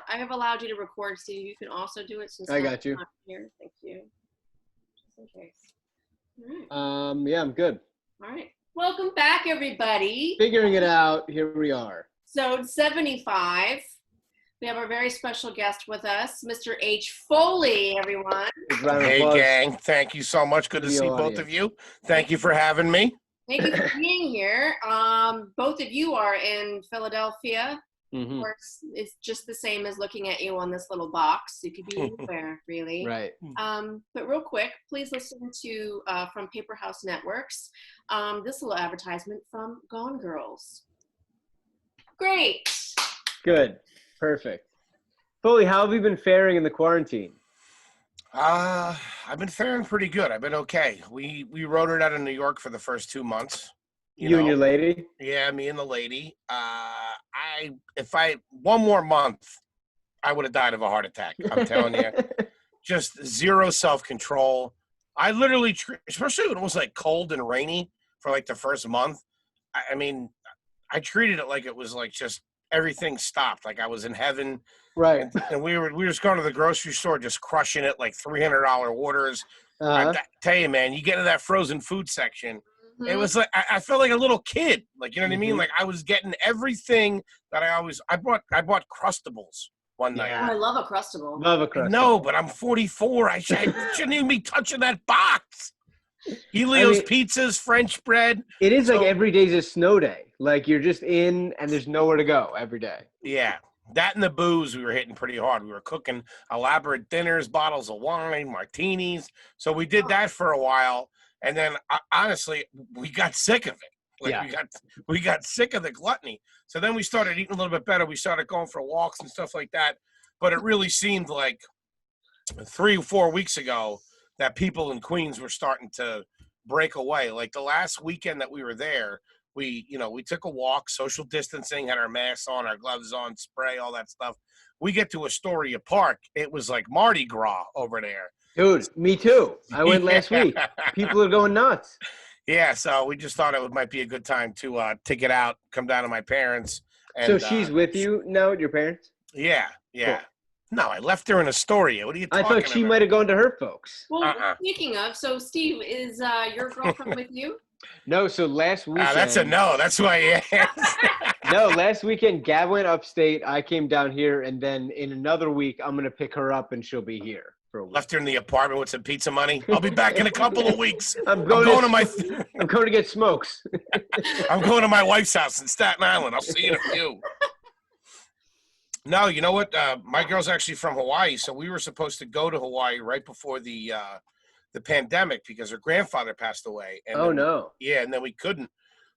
I have allowed you to record, Steve. You can also do it since I got you. Not here. Thank you. Just in case. All right. Yeah, I'm good. All right. Welcome back, everybody. Figuring it out. Here we are. So 75. We have our very special guest with us, Mr. H. Foley, everyone. Hey, gang. Thank you so much. Good to see both of you. Thank you for having me. Thank you for being here. Both of you are in Philadelphia. Mm-hmm. Of course, it's just the same as looking at you on this little box. You could be anywhere, really. Right. But real quick, please listen to from Paper House Networks, this little advertisement from Gone Girls. Great. Good. Perfect. Foley, how have you been faring in the quarantine? I've been faring pretty good. I've been okay. We rode it out of New York for the first 2 months. You and your lady? Yeah, me and the lady. If one more month, I would have died of a heart attack. I'm telling you, just zero self-control. I literally, especially when it was like cold and rainy for like the first month. I mean, I treated it like it was like just everything stopped. Like I was in heaven. Right. And we were just going to the grocery store, just crushing it, like $300 orders. I tell you, man, you get into that frozen food section. It was like I felt like a little kid, like, you know what I mean? Like I was getting everything that I bought Crustables one night. Oh, I love a Crustable. Love a Crustable. No, but I'm 44. I shouldn't even be touching that box. Elio's pizzas, French bread. It is like every day's a snow day. Like you're just in and there's nowhere to go every day. Yeah. That and the booze we were hitting pretty hard. We were cooking elaborate dinners, bottles of wine, martinis. So we did that for a while. And then, honestly, we got sick of it. Like we got sick of the gluttony. So then we started eating a little bit better. We started going for walks and stuff like that. But it really seemed like 3 or 4 weeks ago that people in Queens were starting to break away. Like the last weekend that we were there, we took a walk, social distancing, had our masks on, our gloves on, spray, all that stuff. We get to Astoria Park. It was like Mardi Gras over there. Dude, me too. I went last week. People are going nuts. Yeah, so we just thought it might be a good time to get out, come down to my parents. And, so she's with you now, your parents? Yeah. Cool. No, I left her in Astoria. What are you talking about? I thought she might have gone to her folks. Well, speaking of, so Steve, is your girlfriend with you? No, so last weekend. That's a no. That's why I asked. No, last weekend, Gab went upstate. I came down here, and then in another week, I'm going to pick her up, and she'll be here for a week. Left her in the apartment with some pizza money. I'll be back in a couple of weeks. I'm going to get smokes. I'm going to my wife's house in Staten Island. I'll see you in a few. No, you know what? My girl's actually from Hawaii, so we were supposed to go to Hawaii right before the pandemic because her grandfather passed away. And no. Yeah, and then we couldn't.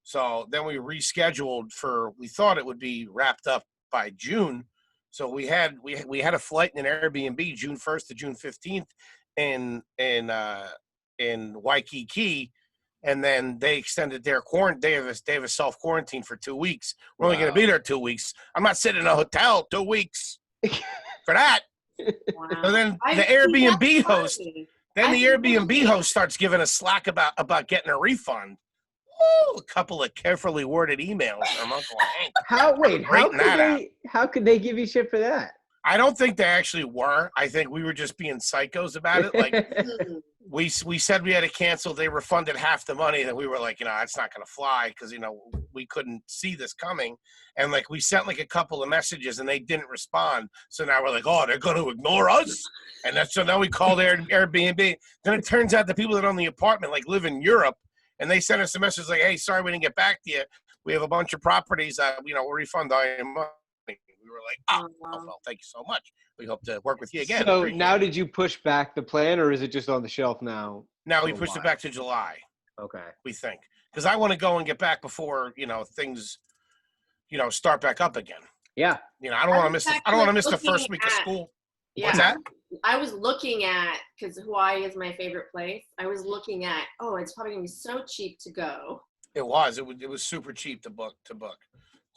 So then we rescheduled we thought it would be wrapped up by June. So we had a flight in an Airbnb June 1st to June 15th in Waikiki. And then they extended their quarantine. They have a self-quarantine for 2 weeks. We're only going to be there 2 weeks. I'm not sitting in a hotel 2 weeks for that. Wow. So then the Airbnb host starts giving us slack about getting a refund. Ooh, a couple of carefully worded emails from Uncle Hank. How could they give you shit for that? I don't think they actually were. I think we were just being psychos about it. Like we said we had to cancel. They refunded half the money. Then we were like, that's not going to fly because, we couldn't see this coming. And like we sent like a couple of messages and they didn't respond. So now we're like, oh, they're going to ignore us. And so now we called Airbnb. Then it turns out the people that own the apartment like live in Europe. And they sent us a message like, hey, sorry we didn't get back to you. We have a bunch of properties we'll refund all your money. We were like, well, thank you so much. We hope to work with you again. So now did you push back the plan or is it just on the shelf now? Now we pushed it back to July. Okay. We think. Because I want to go and get back before, things, start back up again. Yeah. I don't want to miss the first week of school. Yeah. What's that? I was looking at, because Hawaii is my favorite place. I was looking at, it's probably going to be so cheap to go. It was super cheap to book.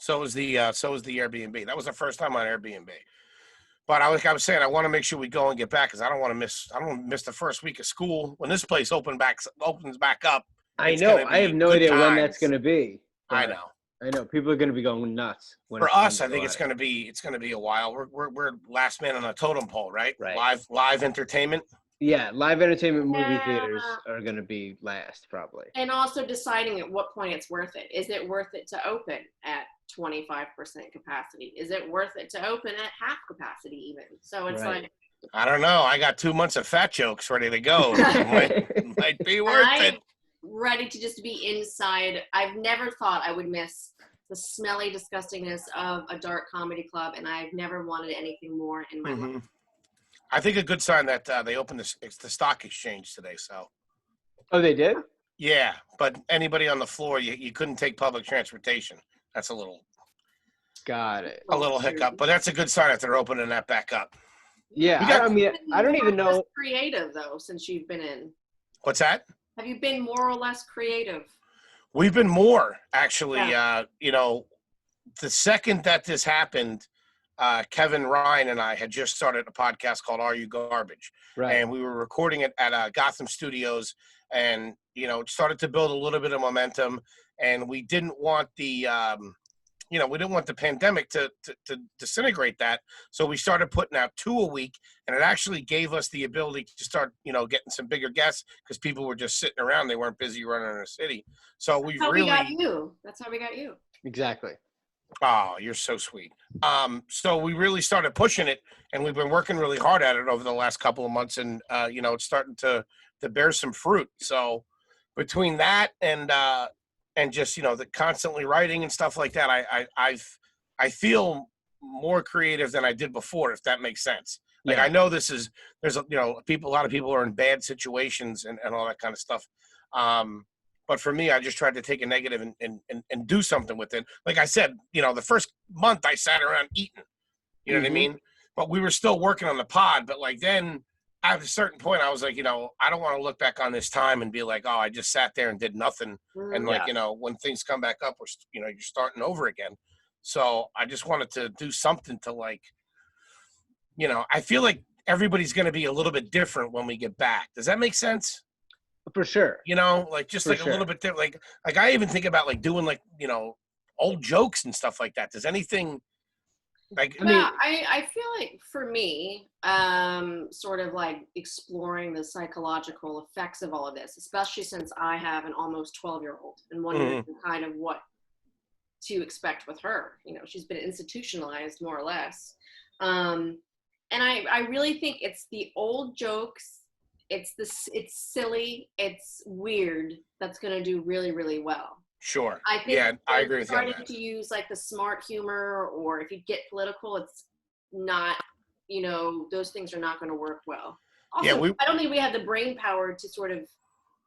So was the Airbnb. That was the first time on Airbnb. But I was saying, I want to make sure we go and get back because I don't want to miss the first week of school when this place opens back up. I know. I have no idea when that's going to be. I know. I know people are going to be going nuts. When For it's time us, to I go think at it's gonna be a while. We're last man on the totem pole, right? Right. Live entertainment. Yeah, live entertainment movie Yeah. theaters are going to be last probably. And also deciding at what point it's worth it. Is it worth it to open at 25% capacity? Is it worth it to open at half capacity even? So it's Right. like, I don't know. I got 2 months of fat jokes ready to go. Might be worth I'm it. ready to just be inside. I've never thought I would miss the smelly disgustingness of a dark comedy club, and I've never wanted anything more in my life. Mhm. I think a good sign that they opened the stock exchange today. So Oh, they did? yeah, but anybody on the floor, you couldn't take public transportation. That's a little Got it. hiccup, but that's a good sign that they're opening that back up. Yeah, We got- I mean, I don't even More or less know. creative though, since you've been in. What's that? Have you been more or less creative? We've been more actually. Yeah. The second that this happened, Kevin Ryan and I had just started a podcast called "Are You Garbage?" Right. and we were recording it at Gotham Studios, and it started to build a little bit of momentum, and we didn't want the we didn't want the pandemic to disintegrate that, so we started putting out 2 a week, and it actually gave us the ability to start getting some bigger guests because people were just sitting around, they weren't busy running in the city. So we've That's how really we got you. That's how we got you. Exactly. Oh, you're so sweet. So we really started pushing it, and we've been working really hard at it over the last couple of months, and it's starting to bear some fruit. So between that and just the constantly writing and stuff like that, I feel more creative than I did before, if that makes sense. Like Yeah. I know there's a lot of people are in bad situations and all that kind of stuff. But for me, I just tried to take a negative and do something with it. Like I said, the first month I sat around eating, you know what I mean? But we were still working on the pod. But like then at a certain point, I was like, I don't want to look back on this time and be like, oh, I just sat there and did nothing. And like, when things come back up, you're starting over again. So I just wanted to do something to like, I feel like everybody's going to be a little bit different when we get back. Does that make sense? For sure. Like just For like sure. a little bit different. Like I even think about like doing like, old jokes and stuff like that. Does anything like, I mean, I feel like for me, sort of like exploring the psychological effects of all of this, especially since I have an almost 12-year-old and wondering kind of what to expect with her. She's been institutionalized more or less. And I really think it's the old jokes. It's silly, it's weird. That's going to do really, really well. sure. I think Yeah, I agree with you on starting that. to use like the smart humor, or if you get political, it's not, those things are not going to work well. Also, Yeah, I don't think we have the brain power to sort of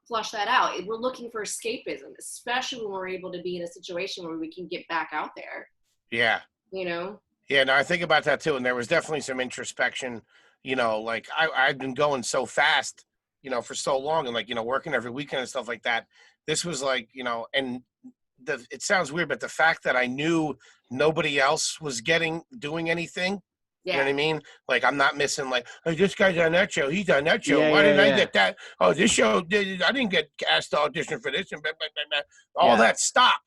flush that out. We're looking for escapism, especially when we're able to be in a situation where we can get back out there. Yeah. Yeah, no, I think about that too. And there was definitely some introspection, like I've been going so fast, for so long and like, working every weekend and stuff like that. This was like, and it sounds weird, but the fact that I knew nobody else was doing anything, you know what I mean? Like I'm not missing like, oh, this guy's on that show, he's on that show. Yeah, Why yeah, didn't I yeah. get that? Oh, this show, I didn't get asked to audition for this and blah, blah, blah, blah. All that stopped.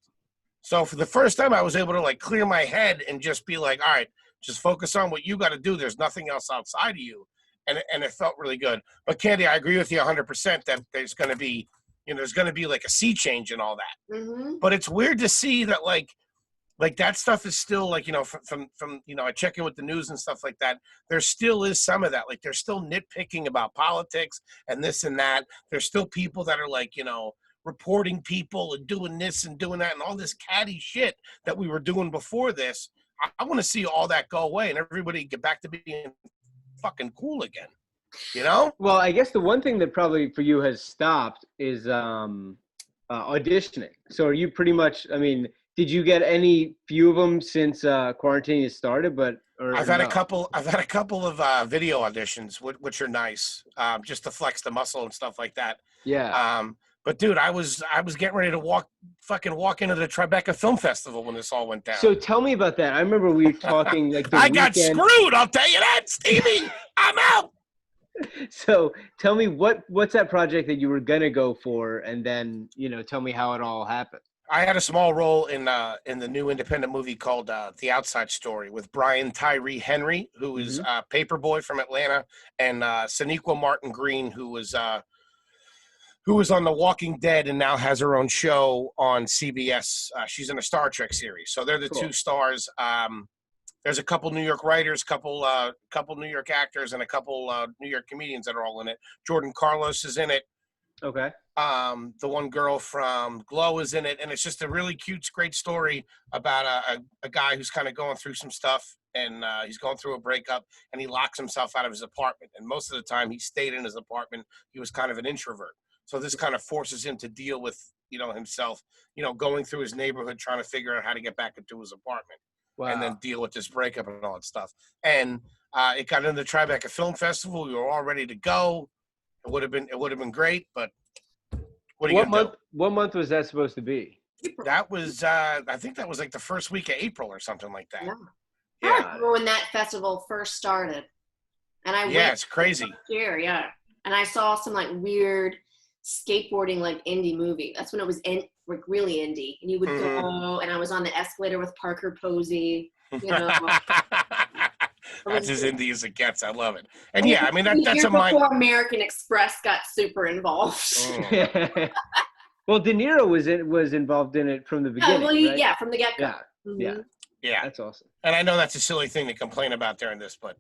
So for the first time, I was able to like clear my head and just be like, all right, just focus on what you got to do. There's nothing else outside of you. And it felt really good. But Candy, I agree with you 100% that there's going to be, there's going to be like a sea change and all that. Mm-hmm. But it's weird to see that like that stuff is still like, from I check in with the news and stuff like that. There still is some of that. Like they're still nitpicking about politics and this and that. There's still people that are like, reporting people and doing this and doing that and all this catty shit that we were doing before this. I want to see all that go away and everybody get back to being fucking cool again. Well, I guess the one thing that probably for you has stopped is auditioning. So are you pretty much, I mean, did you get any few of them since quarantine has started? I've had a couple of video auditions, which are nice, just to flex the muscle and stuff like that. Yeah. But dude, I was getting ready to walk into the Tribeca Film Festival when this all went down. So tell me about that. I remember we were talking like the I got weekend. screwed. I'll tell you that, Stevie. I'm out. So tell me what's that project that you were gonna go for, and then tell me how it all happened. I had a small role in the new independent movie called The Outside Story with Brian Tyree Henry, who is Paperboy from Atlanta, and Sonequa Martin Green, who was on The Walking Dead and now has her own show on CBS. She's in a Star Trek series, so they're the two stars. There's a couple New York writers, couple New York actors, and a couple New York comedians that are all in it. Jordan Carlos is in it. Okay. The one girl from Glow is in it, and it's just a really cute, great story about a guy who's kind of going through some stuff, and he's going through a breakup, and he locks himself out of his apartment. And most of the time, he stayed in his apartment. He was kind of an introvert, so this kind of forces him to deal with himself, going through his neighborhood, trying to figure out how to get back into his apartment, and then deal with this breakup and all that stuff. And it got into the Tribeca Film Festival. We were all ready to go. It would have been great, but what month was that supposed to be? That was I think that was like the first week of April or something like that. Yeah. I remember when that festival first started, and I went it's crazy. Year, and I saw some like weird skateboarding like indie movie. That's when it was like really indie, and you would go, and I was on the escalator with Parker Posey. That's as indie as it gets. I love it. And yeah, I mean that's a mind. Before American Express got super involved. Well, De Niro was involved in it from the beginning. Yeah, from the get-go. Yeah, that's awesome. And I know that's a silly thing to complain about during this, but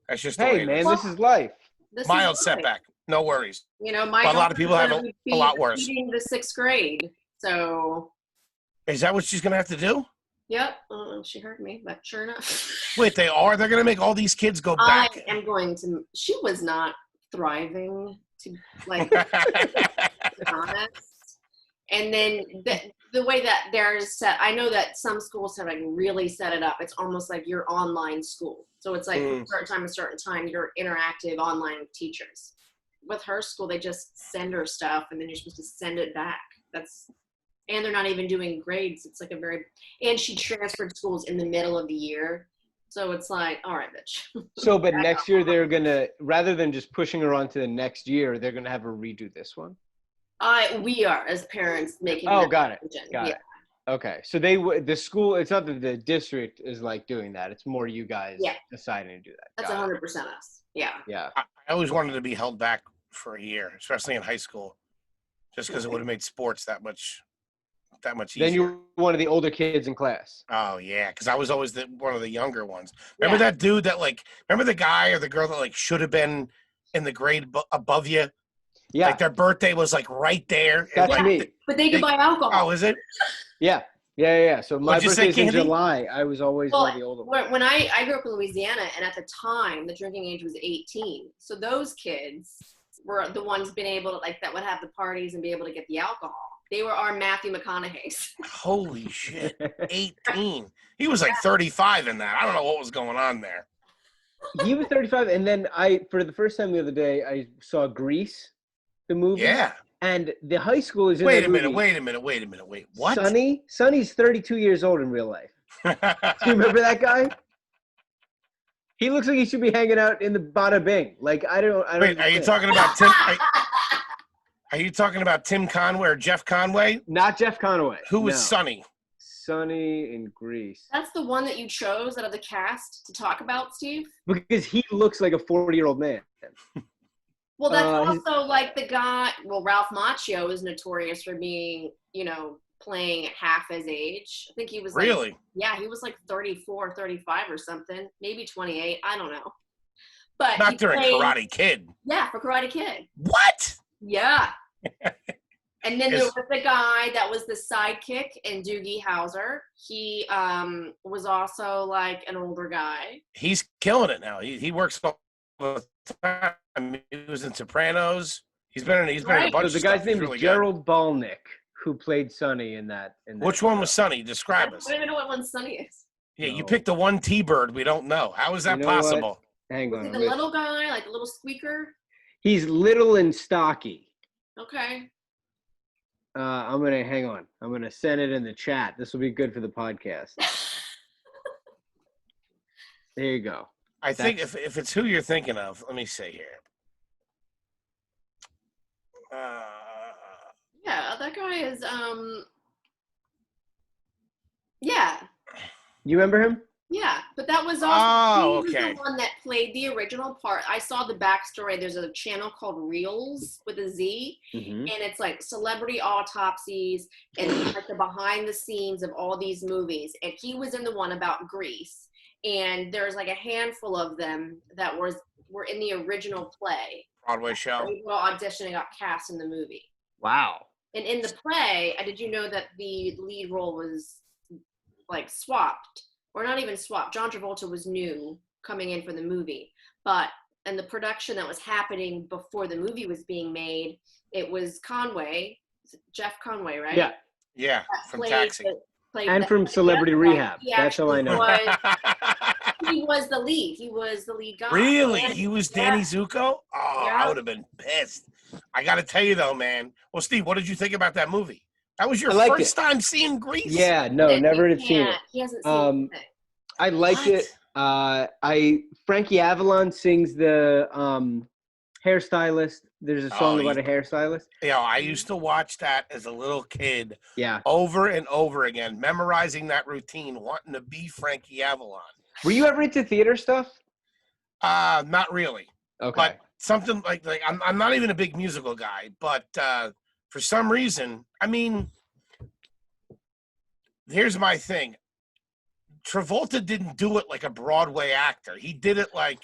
that's just the hey man, this is life. Mild setback, no worries. My a lot of people have a lot worse. The 6th grade, so. Is that what she's gonna have to do? Yep, she heard me, but sure enough. Wait, they're going to make all these kids go back? I am going to, she was not thriving, to be honest. And then the way that they're set, I know that some schools have like really set it up. It's almost like your online school. So it's like from a certain time, you're interactive online with teachers. With her school, they just send her stuff and then you're supposed to send it back. And they're not even doing grades. It's like and she transferred schools in the middle of the year. So it's like, all right, bitch. So, but next year they're going to, rather than just pushing her on to the next year, they're going to have her redo this one? We are, as parents, making got it. Got it. Okay. So the school, it's not that the district is like doing that. It's more you guys deciding to do that. That's 100% us. Yeah. Yeah. I always wanted to be held back for a year, especially in high school, just because it would have made sports that much easier. Then you were one of the older kids in class. Oh yeah, because I was always one of the younger ones. Remember that dude that remember the guy or the girl that should have been in the grade above you? Yeah. Like their birthday was right there. That's me. But they could buy alcohol. Oh, is it? Yeah. So my birthday's in July. I was always one of the older ones. When I grew up in Louisiana, and at the time the drinking age was 18. So those kids were the ones being able to that would have the parties and be able to get the alcohol. They were our Matthew McConaughey's. Holy shit. 18. He was 35 in that. I don't know what was going on there. He was 35. And then for the first time the other day, I saw Grease, the movie. Yeah. And the high school is in Wait a minute. What? Sonny's 32 years old in real life. Do you remember that guy? He looks like he should be hanging out in the Bada Bing. Wait, are you talking about Tim? Are you talking about Tim Conway or Jeff Conway? Not Jeff Conway. Who was Sonny? Sonny in Grease. That's the one that you chose out of the cast to talk about, Steve? Because he looks like a 40-year-old man. Well, that's also the guy. Well, Ralph Macchio is notorious for being, playing at half his age. I think he was really. Yeah, he was 34, 35 or something, maybe 28. I don't know. But not during Karate Kid. Yeah, for Karate Kid. What? Yeah. And then there was the guy that was the sidekick in Doogie Howser. He was also an older guy. He's killing it now. He works all the time. He was in Sopranos. He's been in a bunch of the stuff. guy's name is Gerald Balnick, who played Sonny in that. Which one was Sonny? Describe us. I don't even know what one Sonny is. Yeah, you picked the one T-bird we don't know. How is that possible? Hang on. Was he the little guy, the little squeaker? He's little and stocky. Okay. I'm gonna send it in the chat. This will be good for the podcast. There you go. I think if it's who you're thinking of, let me see here. Yeah, that guy guy is yeah. You remember him? Yeah, but that was Oh, he was okay. the one that played the original part. I saw the backstory. There's a channel called Reels with a Z, and it's like celebrity autopsies and like the behind the scenes of all these movies. And he was in the one about Grease, and there's like a handful of them that were in the original play. Broadway show. They were auditioning, got cast in the movie. Wow. And in the play, did you know that the lead role was like swapped? Or not even swapped. John Travolta was new coming in for the movie. But in the production that was happening before the movie was being made, it was Conway, Jeff Conway, right? Yeah. Yeah, from Taxi. And from Celebrity Rehab. That's all I know. He was the lead. He was the lead guy. Really? He was Danny Zuko? Oh, Yeah. I would have been pissed. I got to tell you, though, man. Well, Steve, what did you think about that movie? That was your first time seeing Grease? Yeah, no, never had seen it. He hasn't seen it. I liked it. Frankie Avalon sings the hairstylist. There's a song about a hairstylist. Yeah, I used to watch that as a little kid. Yeah. Over and over again, memorizing that routine, wanting to be Frankie Avalon. Were you ever into theater stuff? Not really. Okay. But something like I'm not even a big musical guy, but for some reason, I mean, here's my thing. Travolta didn't do it like a Broadway actor. He did it like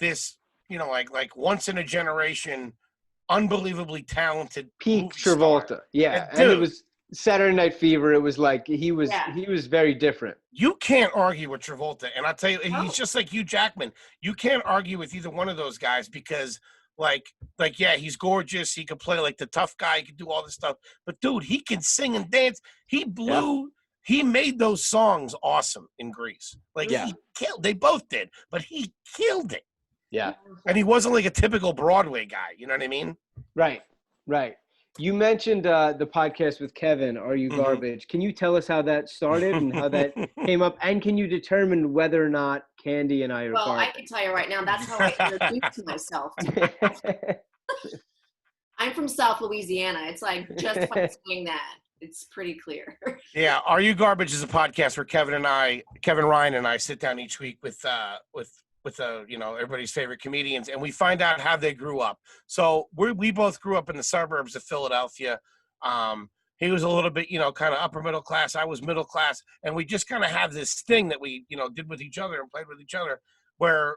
this, like once in a generation, unbelievably talented peak Travolta. Star. Yeah, and it was Saturday Night Fever. It was like he was very different. You can't argue with Travolta, and I'll tell you, he's just like Hugh Jackman. You can't argue with either one of those guys because, yeah, he's gorgeous. He could play like the tough guy. He could do all this stuff. But dude, he can sing and dance. He blew. Yeah. He made those songs awesome in Grease. He killed. They both did, but he killed it. Yeah, and he wasn't like a typical Broadway guy. You know what I mean? Right. You mentioned the podcast with Kevin, Are You Garbage? Can you tell us how that started and how that came up? And can you determine whether or not Candy and I are garbage? Well, I can tell you right now, that's how I introduced myself. I'm from South Louisiana. It's like just by saying that, it's pretty clear. Yeah, Are You Garbage is a podcast where Kevin Ryan and I sit down each week with everybody's favorite comedians, and we find out how they grew up. So we both grew up in the suburbs of Philadelphia. He was a little bit, kind of upper middle class. I was middle class, and we just kind of have this thing that we, did with each other and played with each other, where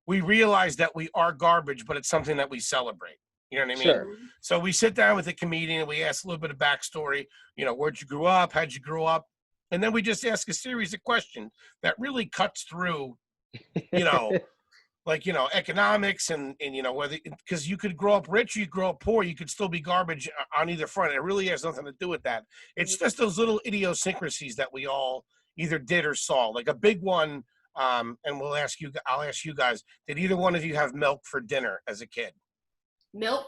we realize that we are garbage, but it's something that we celebrate. You know what I mean? Sure. So we sit down with a comedian and we ask a little bit of backstory. Where'd you grow up? How'd you grow up? And then we just ask a series of questions that really cuts through. Economics and whether, because you could grow up rich or you grow up poor, you could still be garbage on either front. It really has nothing to do with that. It's just those little idiosyncrasies that we all either did or saw. Like a big one, and I'll ask you guys, did either one of you have milk for dinner as a kid? Milk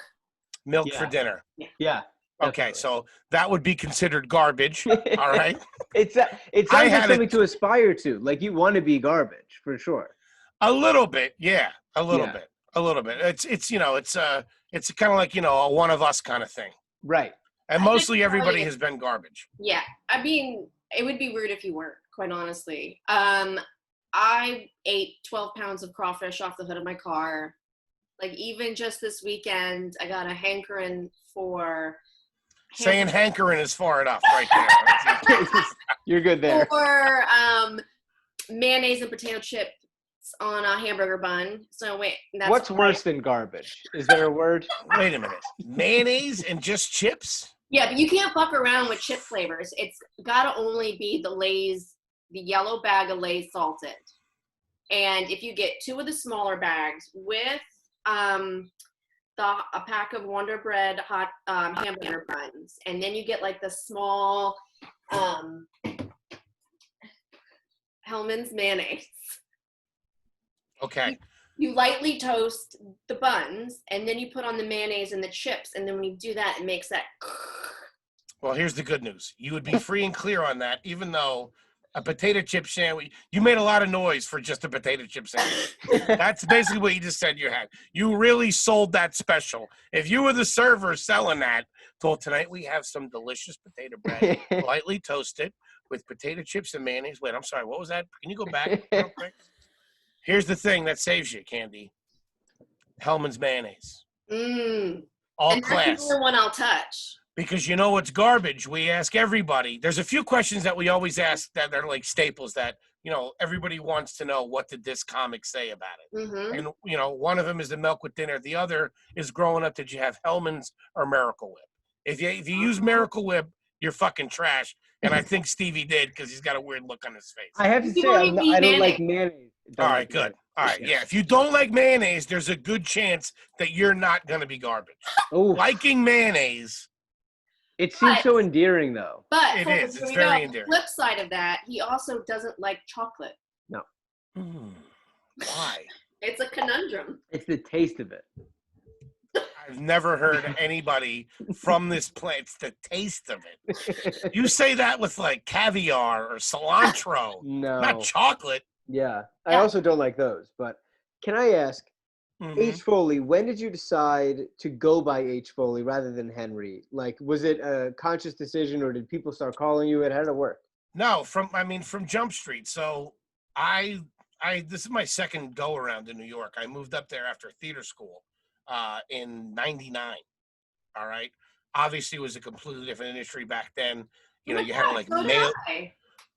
for dinner. Yeah. Okay, so that would be considered garbage. All right. It sounds like something to aspire to. Like you want to be garbage for sure. A little bit, yeah. A little bit. It's kind of like a one of us kind of thing. Right. And mostly everybody has been garbage. Yeah, I mean, it would be weird if you weren't. Quite honestly, I ate 12 pounds of crawfish off the hood of my car. Like even just this weekend, I got a hankering for. Saying hankering is far enough right there. You're good there. Or mayonnaise and potato chips on a hamburger bun. So wait, what's worse than garbage? Is there a word? Wait a minute. Mayonnaise and just chips? Yeah, but you can't fuck around with chip flavors. It's gotta only be the Lay's, the yellow bag of Lay's salted. And if you get 2 of the smaller bags with a pack of Wonder Bread hot hamburger buns, and then you get like the small Hellman's mayonnaise. Okay. You lightly toast the buns, and then you put on the mayonnaise and the chips, and then when you do that, it makes that. Well, here's the good news. You would be free and clear on that, even though a potato chip sandwich. You made a lot of noise for just a potato chip sandwich. That's basically what you just said you had. You really sold that special. If you were the server selling that, told tonight we have some delicious potato bread, lightly toasted with potato chips and mayonnaise. Wait, I'm sorry. What was that? Can you go back real quick? Here's the thing that saves you, Candy. Hellman's mayonnaise. All and class. that's the only one I'll touch. Because you know it's garbage. We ask everybody. There's a few questions that we always ask that are like staples that, you know, everybody wants to know, what did this comic say about it? Mm-hmm. And, you know, one of them is the milk with dinner. The other is growing up, did you have Hellman's or Miracle Whip? If you use Miracle Whip, you're fucking trash. And I think Stevie did because he's got a weird look on his face. I have to say, I don't like mayonnaise. All right, good. All right, yeah. If you don't like mayonnaise, there's a good chance that you're not going to be garbage. Ooh. Liking mayonnaise. It seems so endearing, though. But it is. It's very endearing. The flip side of that, he also doesn't like chocolate. No. Why? It's a conundrum. It's the taste of it. I've never heard anybody from this place. It's the taste of it. You say that with like caviar or cilantro. No. Not chocolate. Yeah. I also don't like those. But can I ask, H. Foley, when did you decide to go by H. Foley rather than Henry? Like, was it a conscious decision, or did people start calling you it? How did it work? No, from Jump Street. So this is my second go around in New York. I moved up there after theater school in '99. All right. Obviously, it was a completely different industry back then. You know, you had to like mail.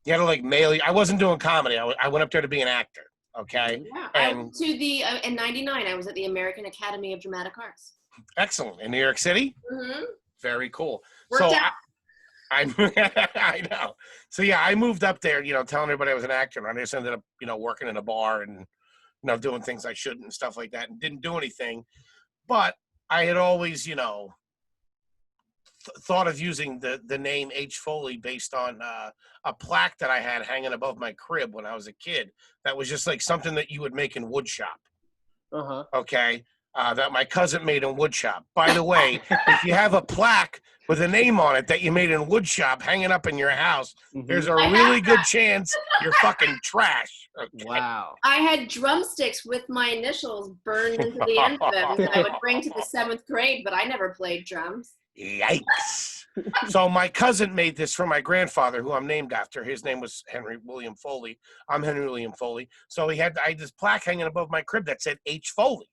You had to like mail. I wasn't doing comedy. I went up there to be an actor. Okay. Yeah. I went to the in '99. I was at the American Academy of Dramatic Arts. Excellent. In New York City. Mm-hmm. Very cool. Worked so out. I know. So yeah, I moved up there, you know, telling everybody I was an actor, and I just ended up, you know, working in a bar and, you know, doing things I shouldn't and stuff like that, and didn't do anything. But I had always, you know, thought of using the name H. Foley based on a plaque that I had hanging above my crib when I was a kid. That was just like something that you would make in wood shop. Okay. That my cousin made in wood shop. By the way, if you have a plaque with a name on it that you made in wood shop hanging up in your house, there's a really good chance you're fucking trash. Okay? Wow. I had drumsticks with my initials burned into the end of them that I would bring to the 7th grade, but I never played drums. Yikes. So my cousin made this for my grandfather, who I'm named after. His name was Henry William Foley. I'm Henry William Foley. So I had this plaque hanging above my crib that said H. Foley.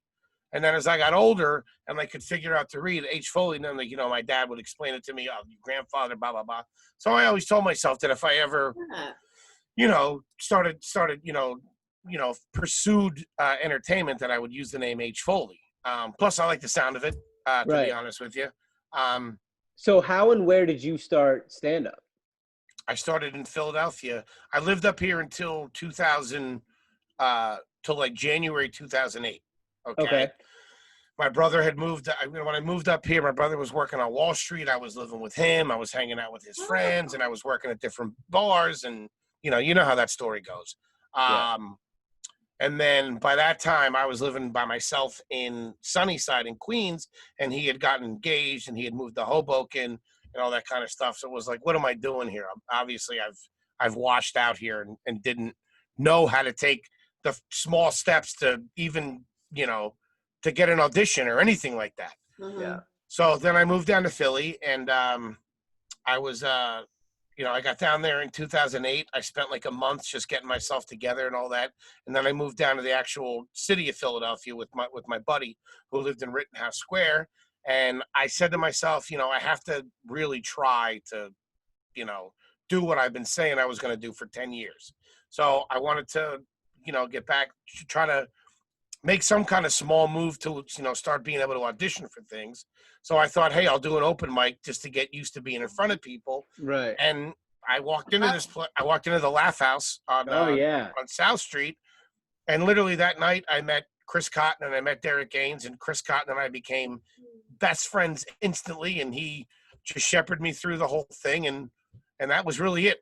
And then as I got older and I could figure out to read H. Foley, and then, like, you know, my dad would explain it to me, oh, your grandfather, blah, blah, blah. So I always told myself that if I ever, you know, started, you know, pursued entertainment, that I would use the name H. Foley. Plus, I like the sound of it, to be honest with you. So how and where did you start stand-up? I started in Philadelphia. I lived up here until 2000, till like January 2008. Okay. My brother had moved. When I moved up here, my brother was working on Wall Street. I was living with him. I was hanging out with his friends, and I was working at different bars. And you know how that story goes. And then by that time, I was living by myself in Sunnyside in Queens, and he had gotten engaged, and he had moved to Hoboken and all that kind of stuff. So it was like, what am I doing here? Obviously, I've washed out here and didn't know how to take the small steps to even, you know, to get an audition or anything like that. Yeah. So then I moved down to Philly, and I was, you know, I got down there in 2008. I spent like a month just getting myself together and all that. And then I moved down to the actual city of Philadelphia with my buddy who lived in Rittenhouse Square. And I said to myself, you know, I have to really try to, you know, do what I've been saying I was going to do for 10 years. So I wanted to, you know, get back, try to make some kind of small move to, you know, start being able to audition for things. So I thought, hey, I'll do an open mic just to get used to being in front of people. Right. And I walked into I walked into the Laugh House on South Street. And literally that night I met Chris Cotton and I met Derek Gaines, and Chris Cotton and I became best friends instantly. And he just shepherded me through the whole thing. And that was really it.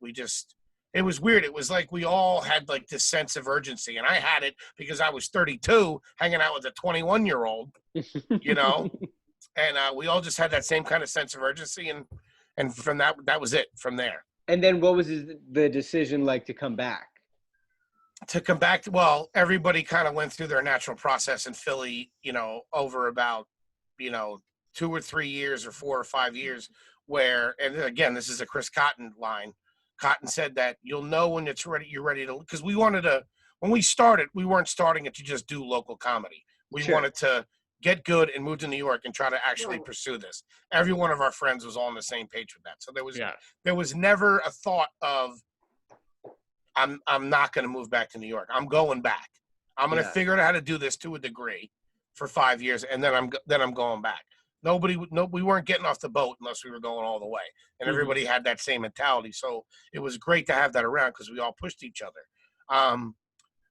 It was weird. It was like we all had like this sense of urgency, and I had it because I was 32 hanging out with a 21-year-old, you know, and we all just had that same kind of sense of urgency. And from that was it from there. And then what was the decision like to come back? To come back to, well, everybody kind of went through their natural process in Philly, over about, 2 or 3 years or 4 or 5 years where, and again, this is a Chris Cotton line. Cotton said that you'll know when it's ready, you're ready to, because we wanted to, when we started, we weren't starting it to just do local comedy. We Sure. wanted to get good and move to New York and try to actually Right. pursue this. Every one of our friends was all on the same page with that. So Yeah. there was never a thought of, I'm not going to move back to New York. I'm going back. I'm going to figure out how to do this to a degree for 5 years, and then I'm going back. We weren't getting off the boat unless we were going all the way, and everybody had that same mentality. So it was great to have that around because we all pushed each other.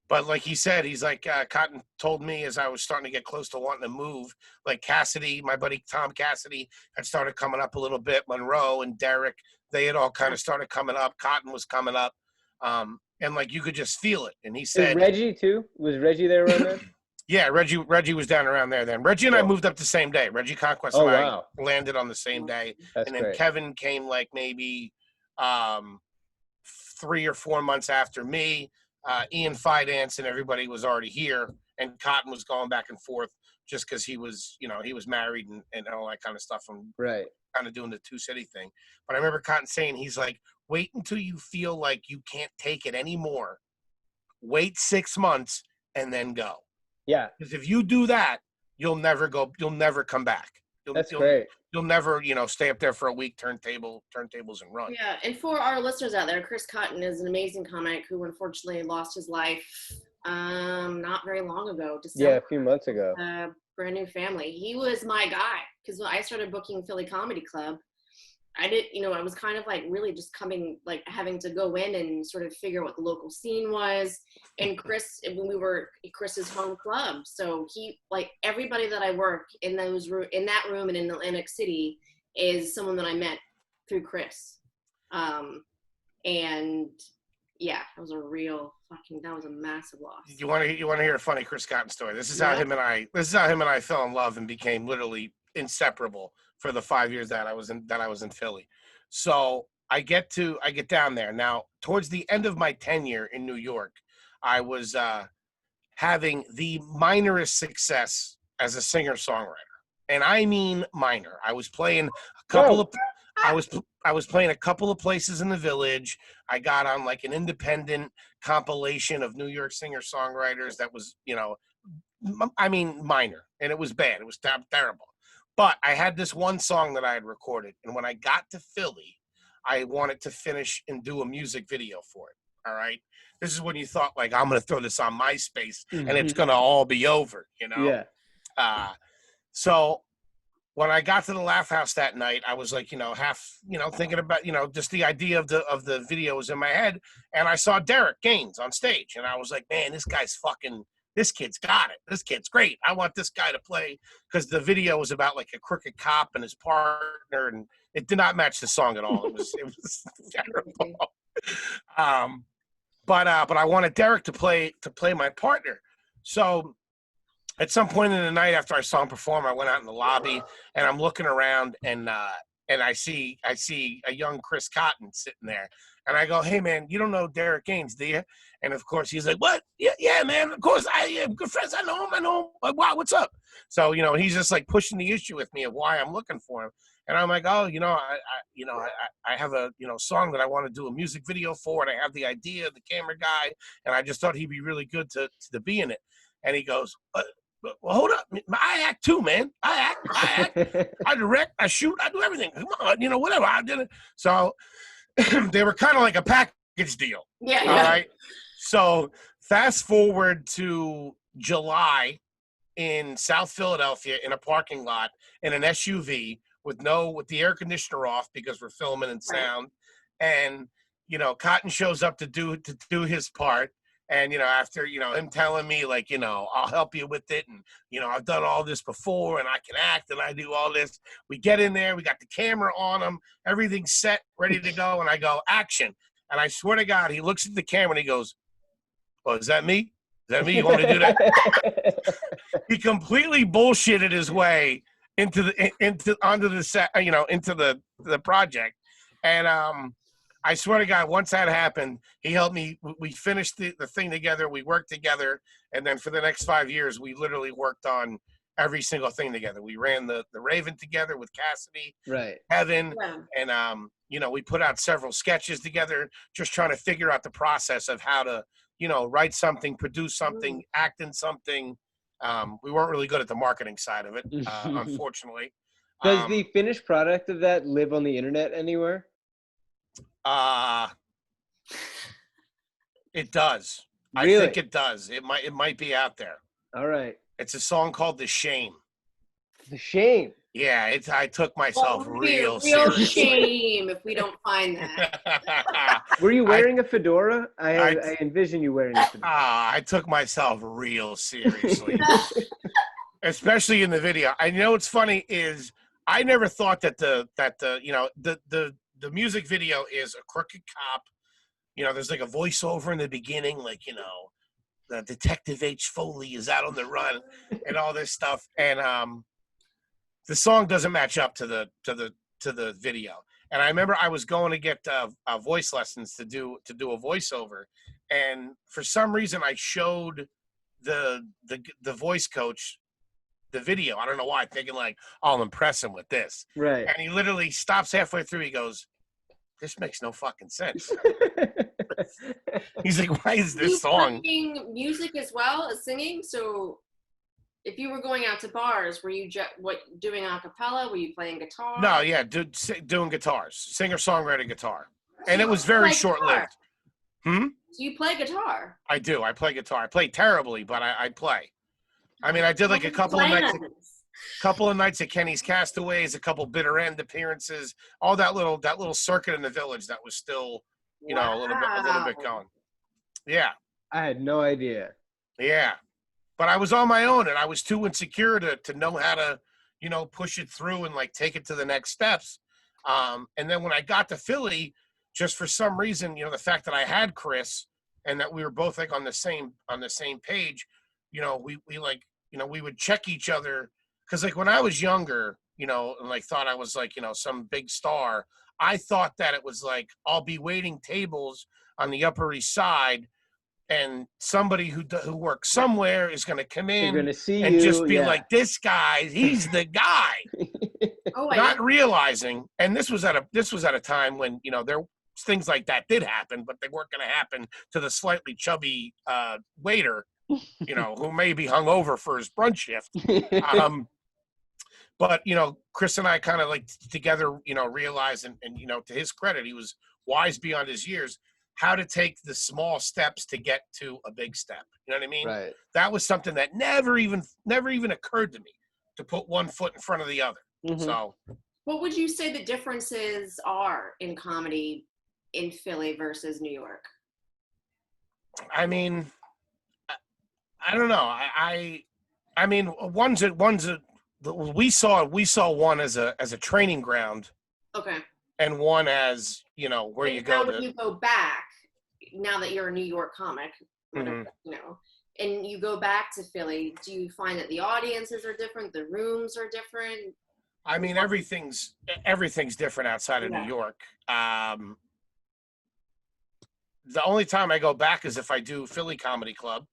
But like he said, he's like, Cotton told me as I was starting to get close to wanting to move, like Cassidy, my buddy Tom Cassidy had started coming up a little bit. Monroe and Derek, they had all kind of started coming up. Cotton was coming up. And like you could just feel it. And he said, Reggie too? Was Reggie there around then? Yeah, Reggie was down around there then. Reggie and I moved up the same day. Reggie Conquest and I landed on the same day. That's and then great. Kevin came like maybe 3 or 4 months after me. Ian Fidance and everybody was already here, and Cotton was going back and forth just because he was married and all that kind of stuff, and kind of doing the 2-city thing. But I remember Cotton saying, he's like, wait until you feel like you can't take it anymore. Wait 6 months and then go. Yeah. Because if you do that, you'll never come back. That's great. You'll never, stay up there for a week, turntables and run. Yeah, and for our listeners out there, Chris Cotton is an amazing comic who unfortunately lost his life not very long ago. Yeah, a few months ago. Brand new family. He was my guy because when I started booking Philly Comedy Club, I was kind of like really just having to go in and sort of figure out what the local scene was. And when we were Chris's home club, so he, like everybody that I work in that room and in Atlantic City is someone that I met through Chris. And yeah, that was a massive loss. You want to hear a funny Chris Cotton story? This is how him and I fell in love and became literally inseparable for the 5 years that I was in Philly. So I get down there. Now, towards the end of my tenure in New York, I was having the minorest success as a singer-songwriter. And I mean minor. I was playing I was playing a couple of places in the Village. I got on like an independent compilation of New York singer-songwriters that was, minor. And it was bad. It was terrible. But I had this one song that I had recorded. And when I got to Philly, I wanted to finish and do a music video for it. All right. This is when you thought, like, I'm going to throw this on MySpace and it's going to all be over, Yeah. So when I got to the Laugh House that night, I was like, half, thinking about, just the idea of the video was in my head. And I saw Derek Gaines on stage. And I was like, man, this kid's got it. This kid's great. I want this guy to play, because the video was about like a crooked cop and his partner, and it did not match the song at all. It was terrible. But I wanted Derek to play my partner. So at some point in the night after I saw him perform, I went out in the lobby and I'm looking around and I see a young Chris Cotton sitting there. And I go, hey, man, you don't know Derek Gaines, do you? And, of course, he's like, what? Yeah, man, of course. I am good friends. I know him. Wow, what's up? So, he's just, like, pushing the issue with me of why I'm looking for him. And I'm like, oh, I have a, song that I want to do a music video for, and I have the idea, the camera guy, and I just thought he'd be really good to be in it. And he goes, well, hold up. I act too, man. I act. I direct. I shoot. I do everything. Come on, whatever. I did it. So they were kind of like a package deal. Yeah. All right. So fast forward to July in South Philadelphia in a parking lot in an SUV with the air conditioner off because we're filming and sound. And, Cotton shows up to do his part. And, after, him telling me, like, I'll help you with it. And, I've done all this before and I can act and I do all this. We get in there. We got the camera on him. Everything's set, ready to go. And I go, action. And I swear to God, he looks at the camera and he goes, oh, is that me? Is that me? You want to do that? He completely bullshitted his way onto the set, into the project. And I swear to God, once that happened, he helped me. We finished the thing together. We worked together. And then for the next 5 years, we literally worked on every single thing together. We ran the Raven together with Cassidy, Right. Heaven, Yeah. and we put out several sketches together, just trying to figure out the process of how to, write something, produce something, act in something. We weren't really good at the marketing side of it, unfortunately. Does the finished product of that live on the internet anywhere? It does. Really? I think it does. It might be out there. All right. It's a song called "The Shame." The Shame. Yeah, I took myself Well, it would be a real real seriously. shame if we don't find that. Were you wearing a fedora? I envision you wearing a fedora. I took myself real seriously, especially in the video. I know what's funny is I never thought that the music video is a crooked cop. There's like a voiceover in the beginning, like, the Detective H. Foley is out on the run and all this stuff. And the song doesn't match up to the video. And I remember I was going to get voice lessons to do a voiceover. And for some reason I showed the voice coach the video. I don't know why, thinking like, I'll impress him with this. Right. And he literally stops halfway through. He goes, "This makes no fucking sense." He's like, "Why is this song?" Playing music as well as singing. So, if you were going out to bars, were you doing a cappella? Were you playing guitar? No, yeah, doing guitars, singer-songwriter guitar, and it was very short-lived. So you play guitar? I do. I play guitar. I play terribly, but I play. I mean, I did like a couple of nights at Kenny's Castaways, a couple Bitter End appearances, all that little circuit in the village that was still, a little bit going. Yeah. I had no idea. Yeah. But I was on my own and I was too insecure to know how to, push it through and like take it to the next steps. And then when I got to Philly, just for some reason, the fact that I had Chris and that we were both like on the same page, we would check each other. Cause like when I was younger, and like thought I was like, some big star, I thought that it was like, I'll be waiting tables on the Upper East Side and somebody who works somewhere is going to come in and just be like, this guy, he's the guy. Not realizing, and this was at a time when, there things like that did happen, but they weren't going to happen to the slightly chubby waiter, who may be hungover for his brunch shift. But, Chris and I kind of like together, realized and, to his credit, he was wise beyond his years, how to take the small steps to get to a big step. You know what I mean? Right. That was something that never even occurred to me, to put one foot in front of the other. Mm-hmm. So what would you say the differences are in comedy in Philly versus New York? I mean, I don't know. I mean, we saw one as a training ground. Okay. And one as, where you go. How would you go back now that you're a New York comic, whatever, and you go back to Philly? Do you find that the audiences are different? The rooms are different? I mean, everything's different outside of New York. The only time I go back is if I do Philly Comedy Club.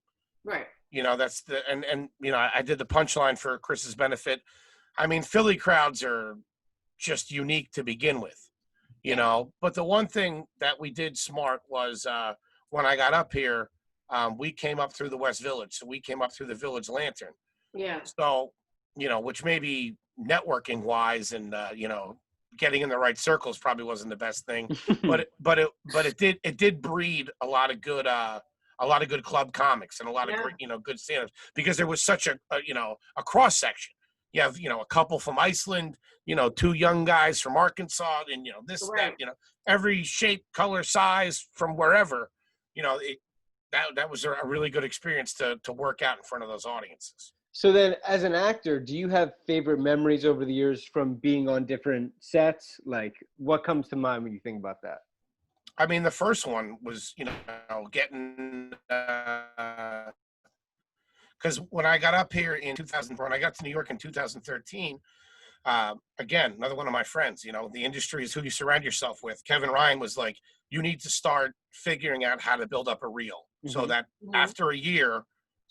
Right. That's I did the punchline for Chris's benefit. I mean, Philly crowds are just unique to begin with. But the one thing that we did smart was when I got up here, we came up through the West Village. So we came up through the Village Lantern. Yeah. So, which maybe networking wise and, getting in the right circles probably wasn't the best thing, but it did breed a lot of good club comics and a lot of great, good stand-ups, because there was such a cross section. You have, a couple from Iceland, 2 young guys from Arkansas, and, that, every shape, color, size from wherever, that was a really good experience to work out in front of those audiences. So then as an actor, do you have favorite memories over the years from being on different sets? Like what comes to mind when you think about that? I mean, the first one was, getting, because when I got up here in when I got to New York in 2013, again, another one of my friends, the industry is who you surround yourself with. Kevin Ryan was like, you need to start figuring out how to build up a reel so that after a year,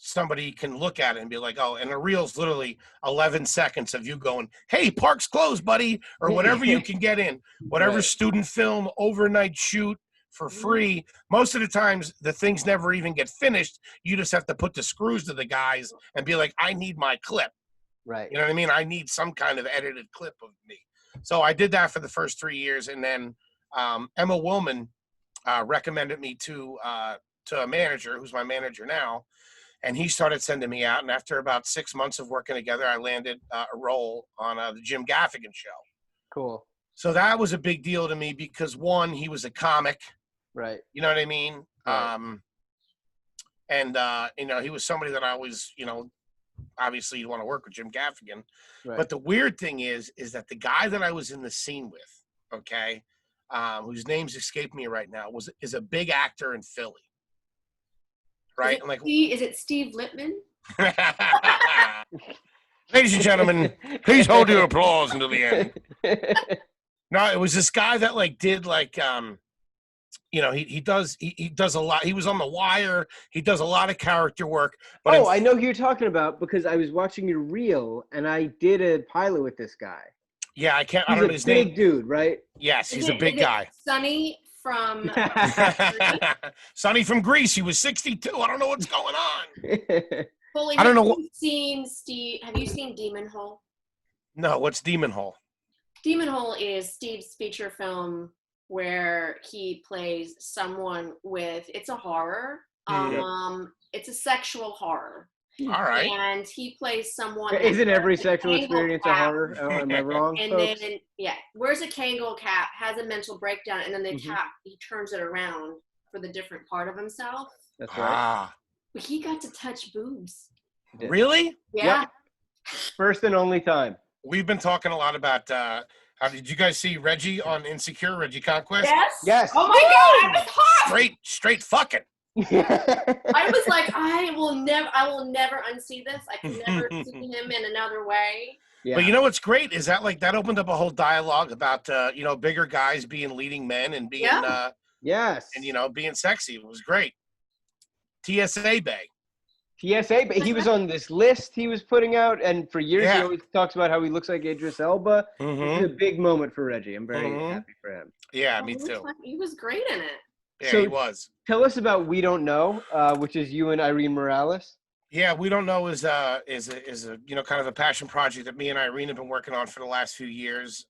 somebody can look at it and be like, oh, and a reel's literally 11 seconds of you going, hey, park's closed, buddy, or whatever you can get in, whatever student film, overnight shoot for free. Most of the times, the things never even get finished. You just have to put the screws to the guys and be like, I need my clip. Right. You know what I mean? I need some kind of edited clip of me. So I did that for the first 3 years. And then Emma Willman recommended me to a manager who's my manager now. And he started sending me out. And after about 6 months of working together, I landed a role on the Jim Gaffigan show. Cool. So that was a big deal to me because, one, he was a comic. Right. You know what I mean? Right. And he was somebody that I always, obviously you want to work with Jim Gaffigan. Right. But the weird thing is that the guy that I was in the scene with, okay, whose name's escaped me right now, is a big actor in Philly. Right? Is it Steve Lippman? Ladies and gentlemen, please hold your applause until the end. No, it was this guy that did he does a lot. He was on The Wire. He does a lot of character work. But I know who you're talking about because I was watching your reel and I did a pilot with this guy. Yeah, I don't know his name. He's a big dude, right? Yes, he's a big guy. Sonny from Sonny from Greece. He was 62. I don't know what's going on. Foley, I don't know. Have you seen Demon Hole? No, what's Demon Hole? Demon Hole is Steve's feature film where he plays someone it's a horror. It's a sexual horror. All right. And he plays someone. Isn't every sexual experience a horror? Oh, am I wrong? And folks? then, wears a Kangol cap, has a mental breakdown, and then the cap, he turns it around for the different part of himself. That's right. But he got to touch boobs. Really? Yeah. Yep. First and only time. We've been talking a lot about. Did you guys see Reggie on Insecure? Reggie Conquest? Yes. Oh my God, it was hot. Straight fucking. I was like, I will never unsee this. I can never see him in another way. Yeah. But you know what's great is that that opened up a whole dialogue about bigger guys being leading men and being yes, and being sexy. It was great. TSA Bay. TSA, but he was on this list he was putting out, and for years he always talks about how he looks like Idris Elba. It's a big moment for Reggie. I'm very happy for him. Yeah, me too. He was great in it. Yeah, so, he was. Tell us about We Don't Know, which is you and Irene Morales. Yeah, We Don't Know is a kind of a passion project that me and Irene have been working on for the last few years.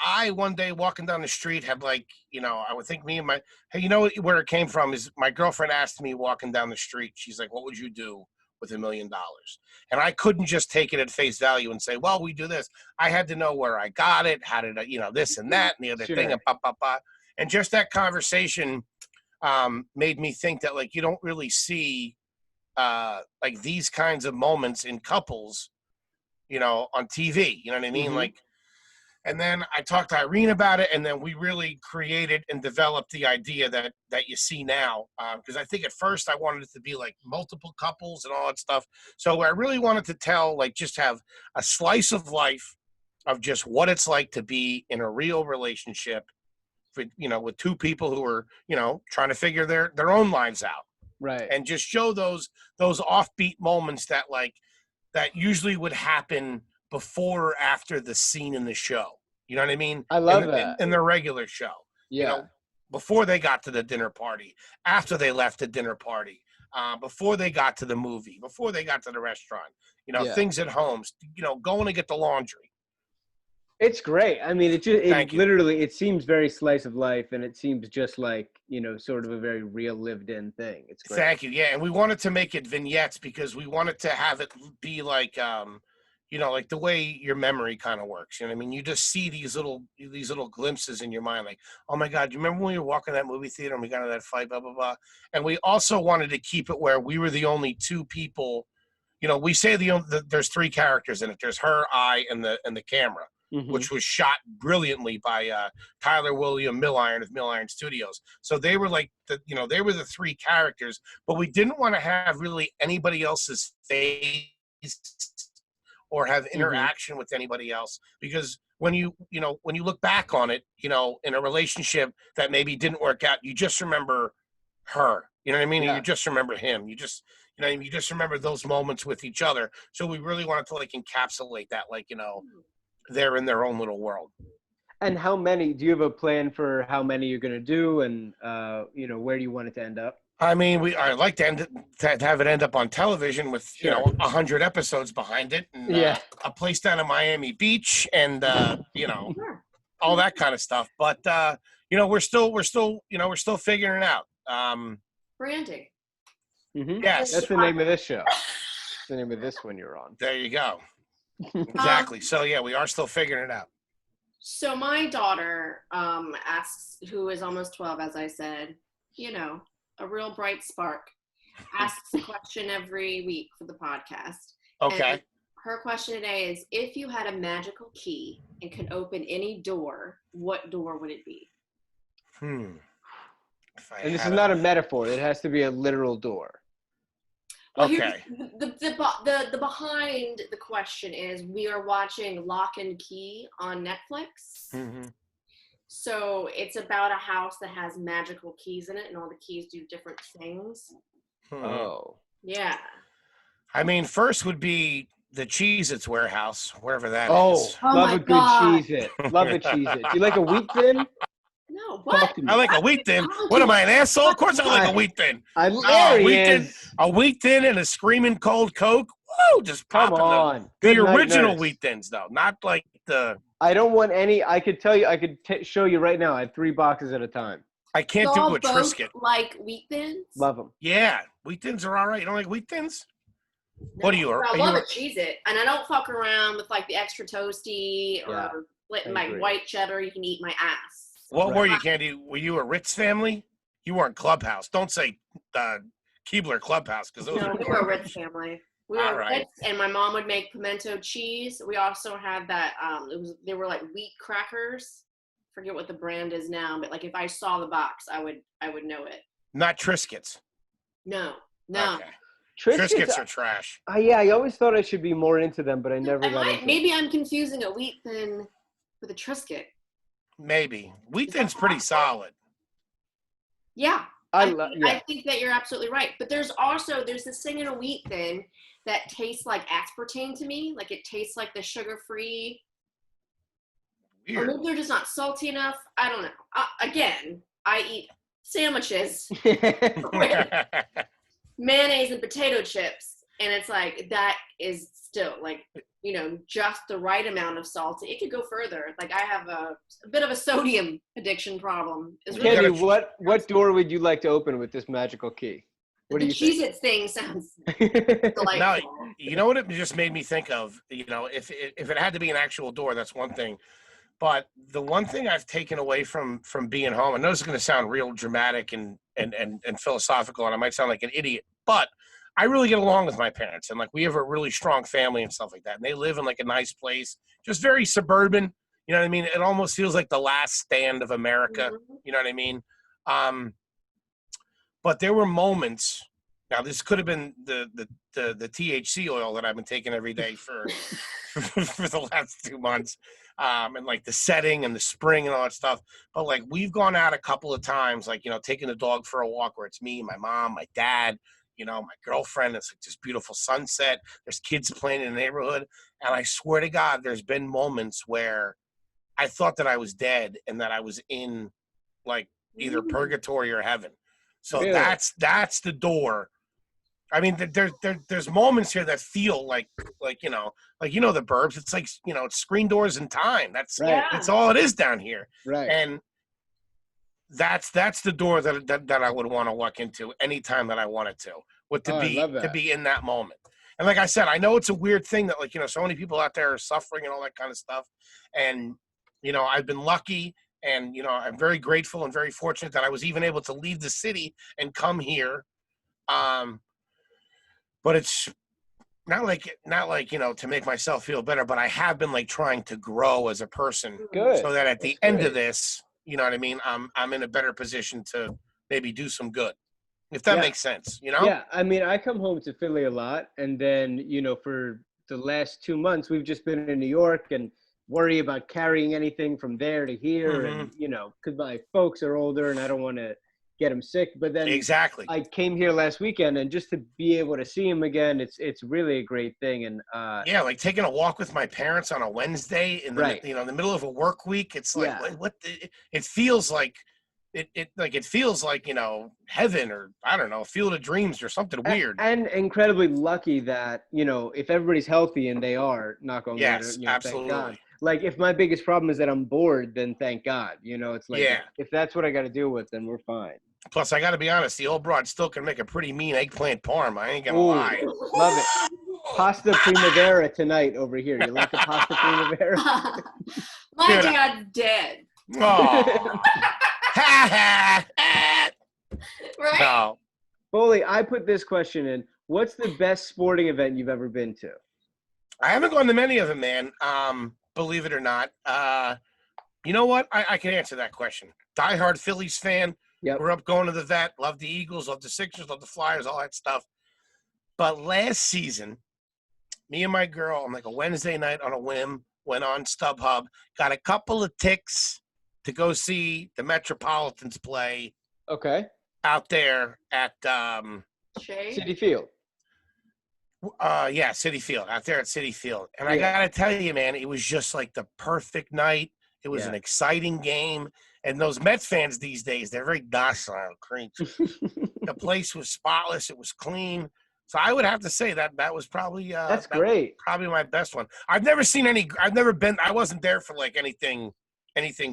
I one day walking down the street had I would think me and my where it came from is my girlfriend asked me walking down the street. She's like, "What would you do with $1 million?" And I couldn't just take it at face value and say, "Well, we do this." I had to know where I got it, how did I, this and that and the other thing, and And just that conversation made me think that you don't really see these kinds of moments in couples, on TV. You know what I mean? And then I talked to Irene about it, and then we really created and developed the idea that you see now. Because I think at first I wanted it to be multiple couples and all that stuff. So I really wanted to tell, just have a slice of life of just what it's like to be in a real relationship with two people who are, trying to figure their own lives out. Right. And just show those offbeat moments that that usually would happen before or after the scene in the show. You know what I mean? I love that. In the regular show. Yeah. Before they got to the dinner party, after they left the dinner party, before they got to the movie, before they got to the restaurant, things at home, going to get the laundry. It's great. I mean, it seems very slice of life, and it seems just like, sort of a very real lived in thing. It's great. Thank you. Yeah. And we wanted to make it vignettes because we wanted to have it be the way your memory kind of works. You know what I mean? You just see these little glimpses in your mind. Oh my God, do you remember when we were walking that movie theater and we got into that fight, blah, blah, blah. And we also wanted to keep it where we were the only two people, we say there's three characters in it. There's her, I, and the camera. Which was shot brilliantly by Tyler William Milliron of Milliron Studios. So they were they were the three characters, but we didn't want to have really anybody else's face or have interaction with anybody else. Because when you look back on it, in a relationship that maybe didn't work out, you just remember her. You know what I mean? Yeah. And you just remember him. You just remember those moments with each other. So we really wanted to like encapsulate that, like, they're in their own little world. And do you have a plan for how many you're going to do, and where do you want it to end up? I mean, I'd like to have it end up on television with, Sure. 100 episodes behind it, and a place down in Miami Beach, and all that kind of stuff. But we're still figuring it out. Branding. Mm-hmm. Yes, that's the name of this show. That's the name of this one you're on. There you go. Exactly. So yeah, we are still figuring it out. So my daughter asks, who is almost 12, as I said, a real bright spark, asks a question every week for the podcast. Okay. And her question today is, if you had a magical key and could open any door, what door would it be? And this is not a metaphor. It has to be a literal door. Well, okay. The behind the question is, we are watching Lock and Key on Netflix. Mm-hmm. So it's about a house that has magical keys in it, and all the keys do different things. Oh. Yeah. I mean, first would be the Cheez-Its warehouse, wherever that is. Oh Love my a good God. Cheez-It. Love a Cheez-It. Do you like a wheat thin? No, what? I like a wheat thin. What am I, an asshole? Of course I like a wheat thin. A wheat thin and a screaming cold Coke. Woo, just Come popping on. the Good night, original nurse. wheat thins, though, not like the. I don't want any. I could tell you. I could show you right now. I have 3 boxes at a time. I can't do a Triscuit. Like wheat thins? Love them. Yeah, wheat thins are all right. You don't like wheat thins? No, What are you? I love a Cheez-It, and I don't fuck around with like the extra toasty or my white cheddar. You can eat my ass. What were you, Candy? Were you a Ritz family? You weren't Clubhouse. Don't say Keebler Clubhouse, because those are. We were a Ritz family. We were Ritz, and my mom would make pimento cheese. We also had that. They were like wheat crackers. Forget what the brand is now, but like if I saw the box, I would know it. Not Triscuits. No. Okay. Triscuits are trash. I always thought I should be more into them, but I never got into Maybe I'm confusing a wheat thin with a Triscuit. Maybe. Wheat thin's pretty solid. Yeah. I think that you're absolutely right. But there's this thing in a wheat thin that tastes like aspartame to me. Like it tastes like the sugar-free. Weird. Or maybe they're just not salty enough. I don't know. Again, I eat sandwiches with mayonnaise and potato chips. And it's like, that is still like, just the right amount of salt. It could go further. Like I have a bit of a sodium addiction problem. Candy, what door would you like to open with this magical key? What do you think? The Cheez-It thing sounds delightful. No, you know what it just made me think of? If it had to be an actual door, that's one thing. But the one thing I've taken away from being home, I know this is going to sound real dramatic and philosophical, and I might sound like an idiot, but I really get along with my parents, and like we have a really strong family and stuff like that. And they live in like a nice place, just very suburban. You know what I mean? It almost feels like the last stand of America. Mm-hmm. You know what I mean? But there were moments. Now this could have been the THC oil that I've been taking every day for the last 2 months, and like the setting and the spring and all that stuff. But like we've gone out a couple of times, like taking the dog for a walk, where it's me, my mom, my dad. My girlfriend. It's like this beautiful sunset. There's kids playing in the neighborhood. And I swear to God, there's been moments where I thought that I was dead and that I was in like either purgatory or heaven. So really? That's the door. I mean, there's moments here that feel like the Burbs. It's like, it's screen doors in time. That's right. It's all it is down here. Right. And that's the door that I would want to walk into anytime that I wanted to be in that moment. And like I said, I know it's a weird thing that so many people out there are suffering and all that kind of stuff. And, I've been lucky and, I'm very grateful and very fortunate that I was even able to leave the city and come here. But it's not like, to make myself feel better, but I have been like trying to grow as a person. Good. So that at the end of this, you know what I mean? I'm in a better position to maybe do some good, if that makes sense, Yeah, I mean, I come home to Philly a lot, and then, for the last 2 months, we've just been in New York and worry about carrying anything from there to here. And, because my folks are older and I don't want to get them sick. But then Exactly. I came here last weekend, and just to be able to see him again, it's really a great thing. And yeah, like taking a walk with my parents on a Wednesday in the in the middle of a work week. It's like it feels like it feels like heaven, or I don't know, field of dreams or something weird. And incredibly lucky that if everybody's healthy, and they are, knock on wood, absolutely. thank God. Like, if my biggest problem is that I'm bored, then thank God. It's like, if that's what I got to deal with, then we're fine. Plus, I got to be honest, the old broad still can make a pretty mean eggplant parm. I ain't gonna lie. Love it. Pasta primavera tonight over here. You like the pasta primavera? My dad's dead. Oh. Right? No. Foley, I put this question in. What's the best sporting event you've ever been to? I haven't gone to many of them, man. Believe it or not. You know what? I can answer that question. Diehard Phillies fan. Yep. Grew up going to the vet. Love the Eagles. Love the Sixers. Love the Flyers. All that stuff. But last season, me and my girl on like a Wednesday night on a whim went on StubHub, got a couple of ticks to go see the Metropolitans play. Okay. Out there at Citi Field. Yeah, Citi Field. Out there at Citi Field. And I gotta tell you, man, it was just like the perfect night. It was an exciting game. And those Mets fans these days, they're very docile creatures. The place was spotless. It was clean. So I would have to say that was probably that's great. Probably my best one. I wasn't there for like anything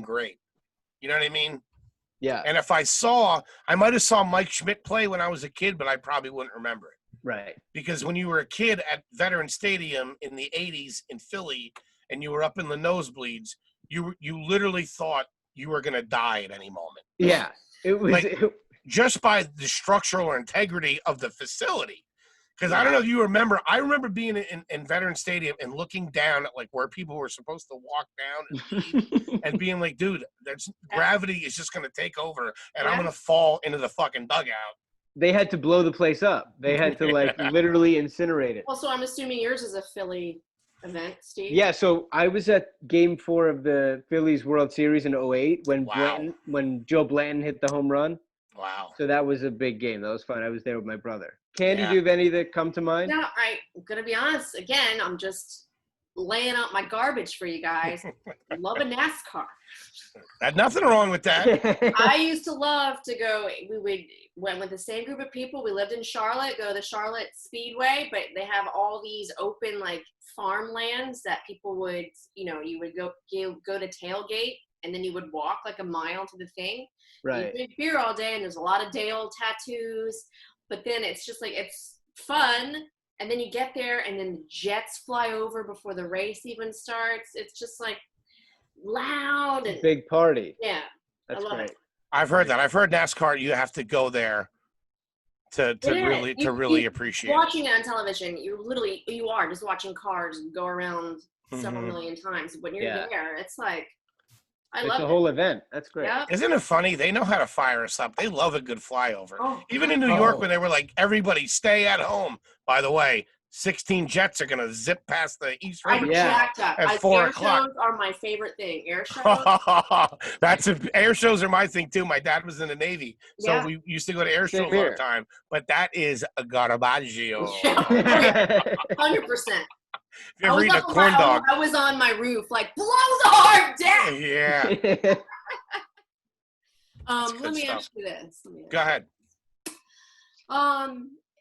great. You know what I mean? Yeah. And if I might have saw Mike Schmidt play when I was a kid, but I probably wouldn't remember it. Right. Because when you were a kid at Veterans Stadium in the 80s in Philly and you were up in the nosebleeds, you literally thought you were going to die at any moment. Yeah. It was just by the structural integrity of the facility. Because I don't know if you remember, I remember being in Veterans Stadium and looking down at like where people were supposed to walk down and, and being like, dude, gravity is just going to take over and I'm going to fall into the fucking dugout. They had to blow the place up. They had to literally incinerate it. Well, so I'm assuming yours is a Philly event, Steve? Yeah, so I was at Game 4 of the Phillies World Series in 2008 when Joe Blanton hit the home run. Wow. So that was a big game. That was fun. I was there with my brother. Candy, do you have any that come to mind? No, I'm going to be honest. Again, I'm just laying out my garbage for you guys. Love a NASCAR. Had nothing wrong with that. I used to love to go. Went with the same group of people. We lived in Charlotte, go to the Charlotte Speedway, but they have all these open like farmlands that people would, you would go to tailgate and then you would walk like a mile to the thing. Right. You drink beer all day and there's a lot of day-old tattoos, but then it's just like, it's fun. And then you get there and then the jets fly over before the race even starts. It's just like loud. And big party. Yeah. That's great. I've heard that. I've heard NASCAR, you have to go there to really appreciate it. Watching it on television, you are just watching cars go around several million times. When you're there, it's like, it's a whole event. That's great. Yep. Isn't it funny? They know how to fire us up. They love a good flyover. Even in New York, when they were like, everybody stay at home. By the way, 16 jets are going to zip past the East River at 4 air o'clock. Shows are my favorite thing. Air shows. Air shows are my thing too. My dad was in the Navy, so we used to go to air shows all the time. But that is a garbaggio. 100%. If you ever eat a corn dog. I was on my roof, like, blow the hard deck. Yeah. Let me ask you this. Go ahead.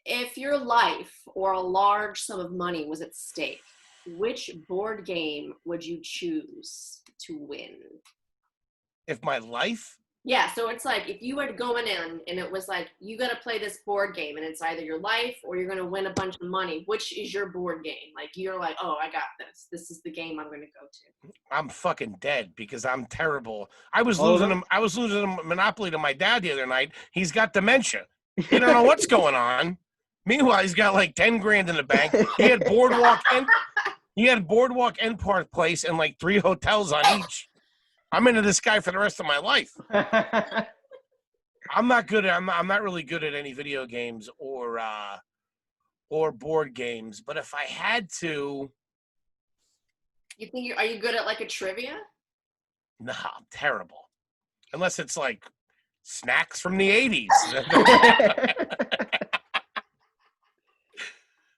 If your life or a large sum of money was at stake, which board game would you choose to win? If my life? Yeah, so it's like if you were going in and it was like, you got to play this board game and it's either your life or you're going to win a bunch of money, which is your board game? Like, you're like, oh, I got this. This is the game I'm going to go to. I'm fucking dead because I'm terrible. I was losing a Monopoly to my dad the other night. He's got dementia. He don't know what's going on. Meanwhile, he's got like 10 grand in the bank. He had Boardwalk and Park Place and like 3 hotels on each. I'm into this guy for the rest of my life. I'm not really good at any video games or or board games. But if I had to, You think are you good at like a trivia? nah, I'm terrible. Unless it's like snacks from the 80s.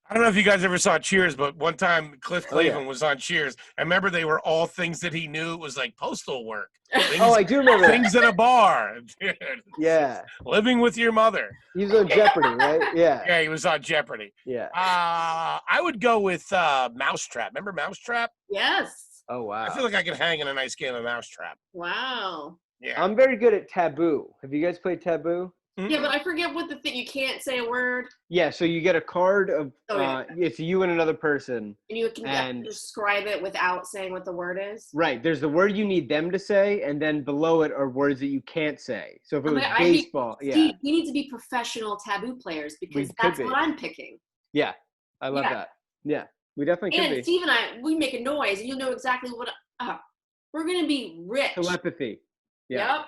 I don't know if you guys ever saw Cheers, but one time Cliff Clavin was on Cheers. I remember they were all things that he knew. It was like postal work. Things, I do remember things at a bar. Dude, Yeah. living with your mother. He was on Jeopardy, right? Yeah. Yeah, he was on Jeopardy. Yeah. I would go with Mousetrap. Remember Mousetrap? Yes. Oh, wow. I feel like I could hang in a nice game of Mousetrap. Wow. Yeah. I'm very good at Taboo. Have you guys played Taboo? Yeah, but I forget what the thing. You can't say a word. Yeah, so you get a card of it's you and another person. And you can describe it without saying what the word is. Right. There's the word you need them to say, and then below it are words that you can't say. So if it was baseball, Steve, we need to be professional Taboo players because that's what I'm picking. Yeah, I love that. Yeah, we definitely could be. And Steve and I, we make a noise, and you'll know exactly what. We're gonna be rich. Telepathy. Yeah. Yep.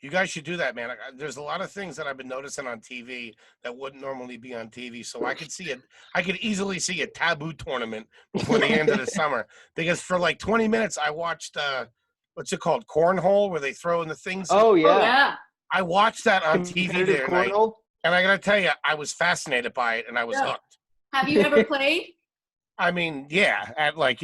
You guys should do that, man. There's a lot of things that I've been noticing on TV that wouldn't normally be on TV. So I could see it. I could easily see a Taboo tournament before the end of the summer. Because for like 20 minutes, I watched, what's it called? Cornhole, where they throw in the things. Oh, yeah. Oh, yeah. I watched that on TV there. And I got to tell you, I was fascinated by it and I was hooked. Have you ever played? I mean, yeah, at like,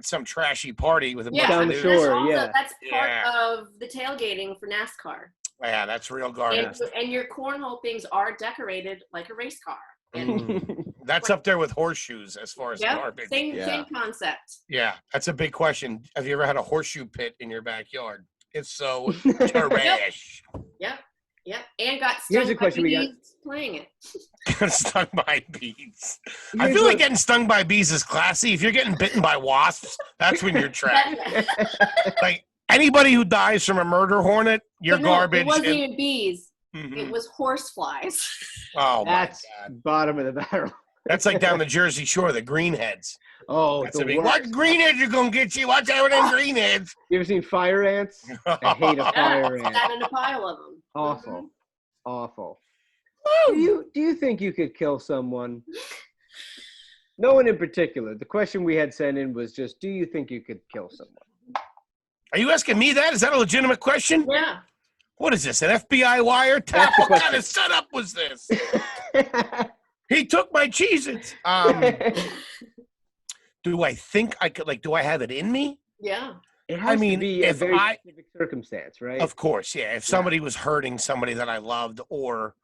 some trashy party with a bunch down of the dudes. shore. That's part of the tailgating for NASCAR. Yeah, that's real garbage. And your cornhole things are decorated like a race car. And that's up there with horseshoes as far as garbage. Same concept. Yeah, that's a big question. Have you ever had a horseshoe pit in your backyard? If so, trash. Yep. And got stung by bees playing it. Got stung by bees. I feel like getting stung by bees is classy. If you're getting bitten by wasps, that's when you're trash. Like anybody who dies from a murder hornet, you're garbage. It wasn't even bees. It was horse flies. Oh, that's bottom of the barrel. That's like down the Jersey Shore, the greenheads. Oh, that's what greenheads are gonna get you? Watch out with them greenheads. You ever seen fire ants? I hate a fire ant. Sat in a pile of them. Awful. Awful. Do you think you could kill someone? No one in particular. The question we had sent in was just, do you think you could kill someone? Are you asking me that? Is that a legitimate question? Yeah. What is this, an FBI wiretap? What kind of setup was this? He took my Cheez-Its. Do I think I could, do I have it in me? Yeah. It has to be a very specific circumstance, right? Of course, yeah. If somebody was hurting somebody that I loved, or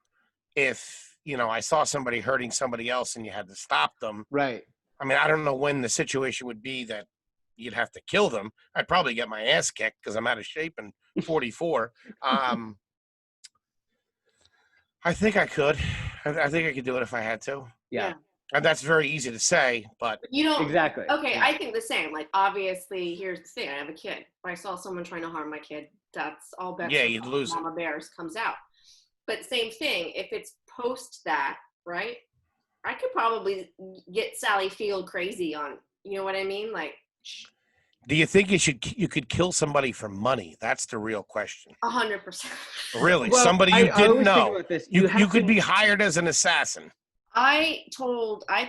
if, I saw somebody hurting somebody else and you had to stop them. Right. I mean, I don't know when the situation would be that you'd have to kill them. I'd probably get my ass kicked because I'm out of shape and 44. I think I could. I think I could do it if I had to. Yeah. And that's very easy to say, but exactly. Okay, yeah. I think the same. Like, obviously, here's the thing: I have a kid. If I saw someone trying to harm my kid, that's all bets. Yeah, you'd lose Mama Bears comes out. But same thing. If it's post that, right? I could probably get Sally Field crazy on. You know what I mean? Like. Do you think you could kill somebody for money? That's the real question. 100%. Really, somebody you didn't know. You could be hired as an assassin. I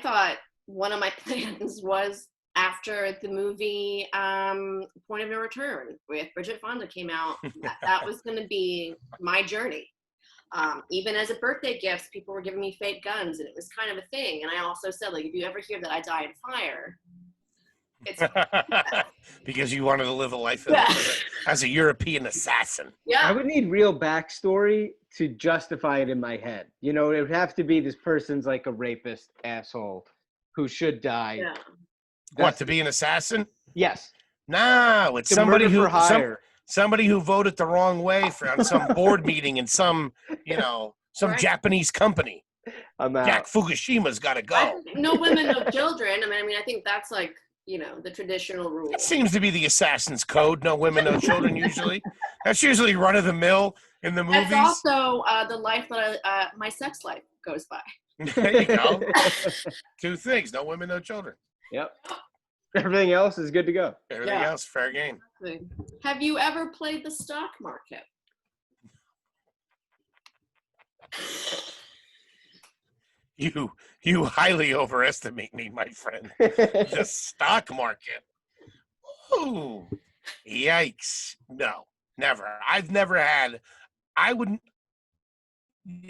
thought one of my plans was after the movie Point of No Return with Bridget Fonda came out, that was going to be my journey. Even as a birthday gift, people were giving me fake guns, and it was kind of a thing. And I also said, if you ever hear that I die in fire, it's because you wanted to live a life as a European assassin. Yeah, I would need real backstory to justify it in my head. It would have to be this person's like a rapist asshole who should die. Yeah. What, to be an assassin? Yes. No, it's somebody who voted the wrong way on some board meeting in some Japanese company. Jack Fukushima's got to go. No women, no children. I mean, I think that's the traditional rule. That seems to be the assassin's code. No women, no children, usually. That's usually run of the mill in the movies. That's also the life that my sex life goes by. There you go. Two things. No women, no children. Yep. Everything else is good to go. Everything else, fair game. Have you ever played the stock market? You highly overestimate me, my friend. The stock market. Ooh, yikes! No, never. I wouldn't.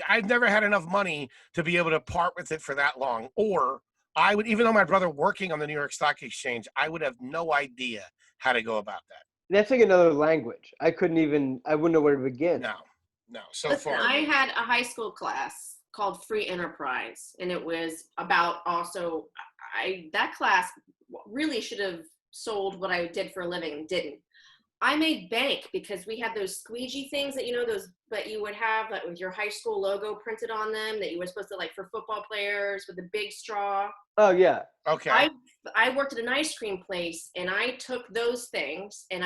I've never had enough money to be able to part with it for that long. Or I would, even though my brother working on the New York Stock Exchange, I would have no idea how to go about that. That's like another language. I wouldn't know where to begin. No. So Listen, far, I had a high school class called Free Enterprise, and it was about also, that class really should have sold what I did for a living and didn't. I made bank because we had those squeegee things that, those that you would have like with your high school logo printed on them that you were supposed to like for football players with the big straw. Oh yeah. Okay. I worked at an ice cream place and I took those things and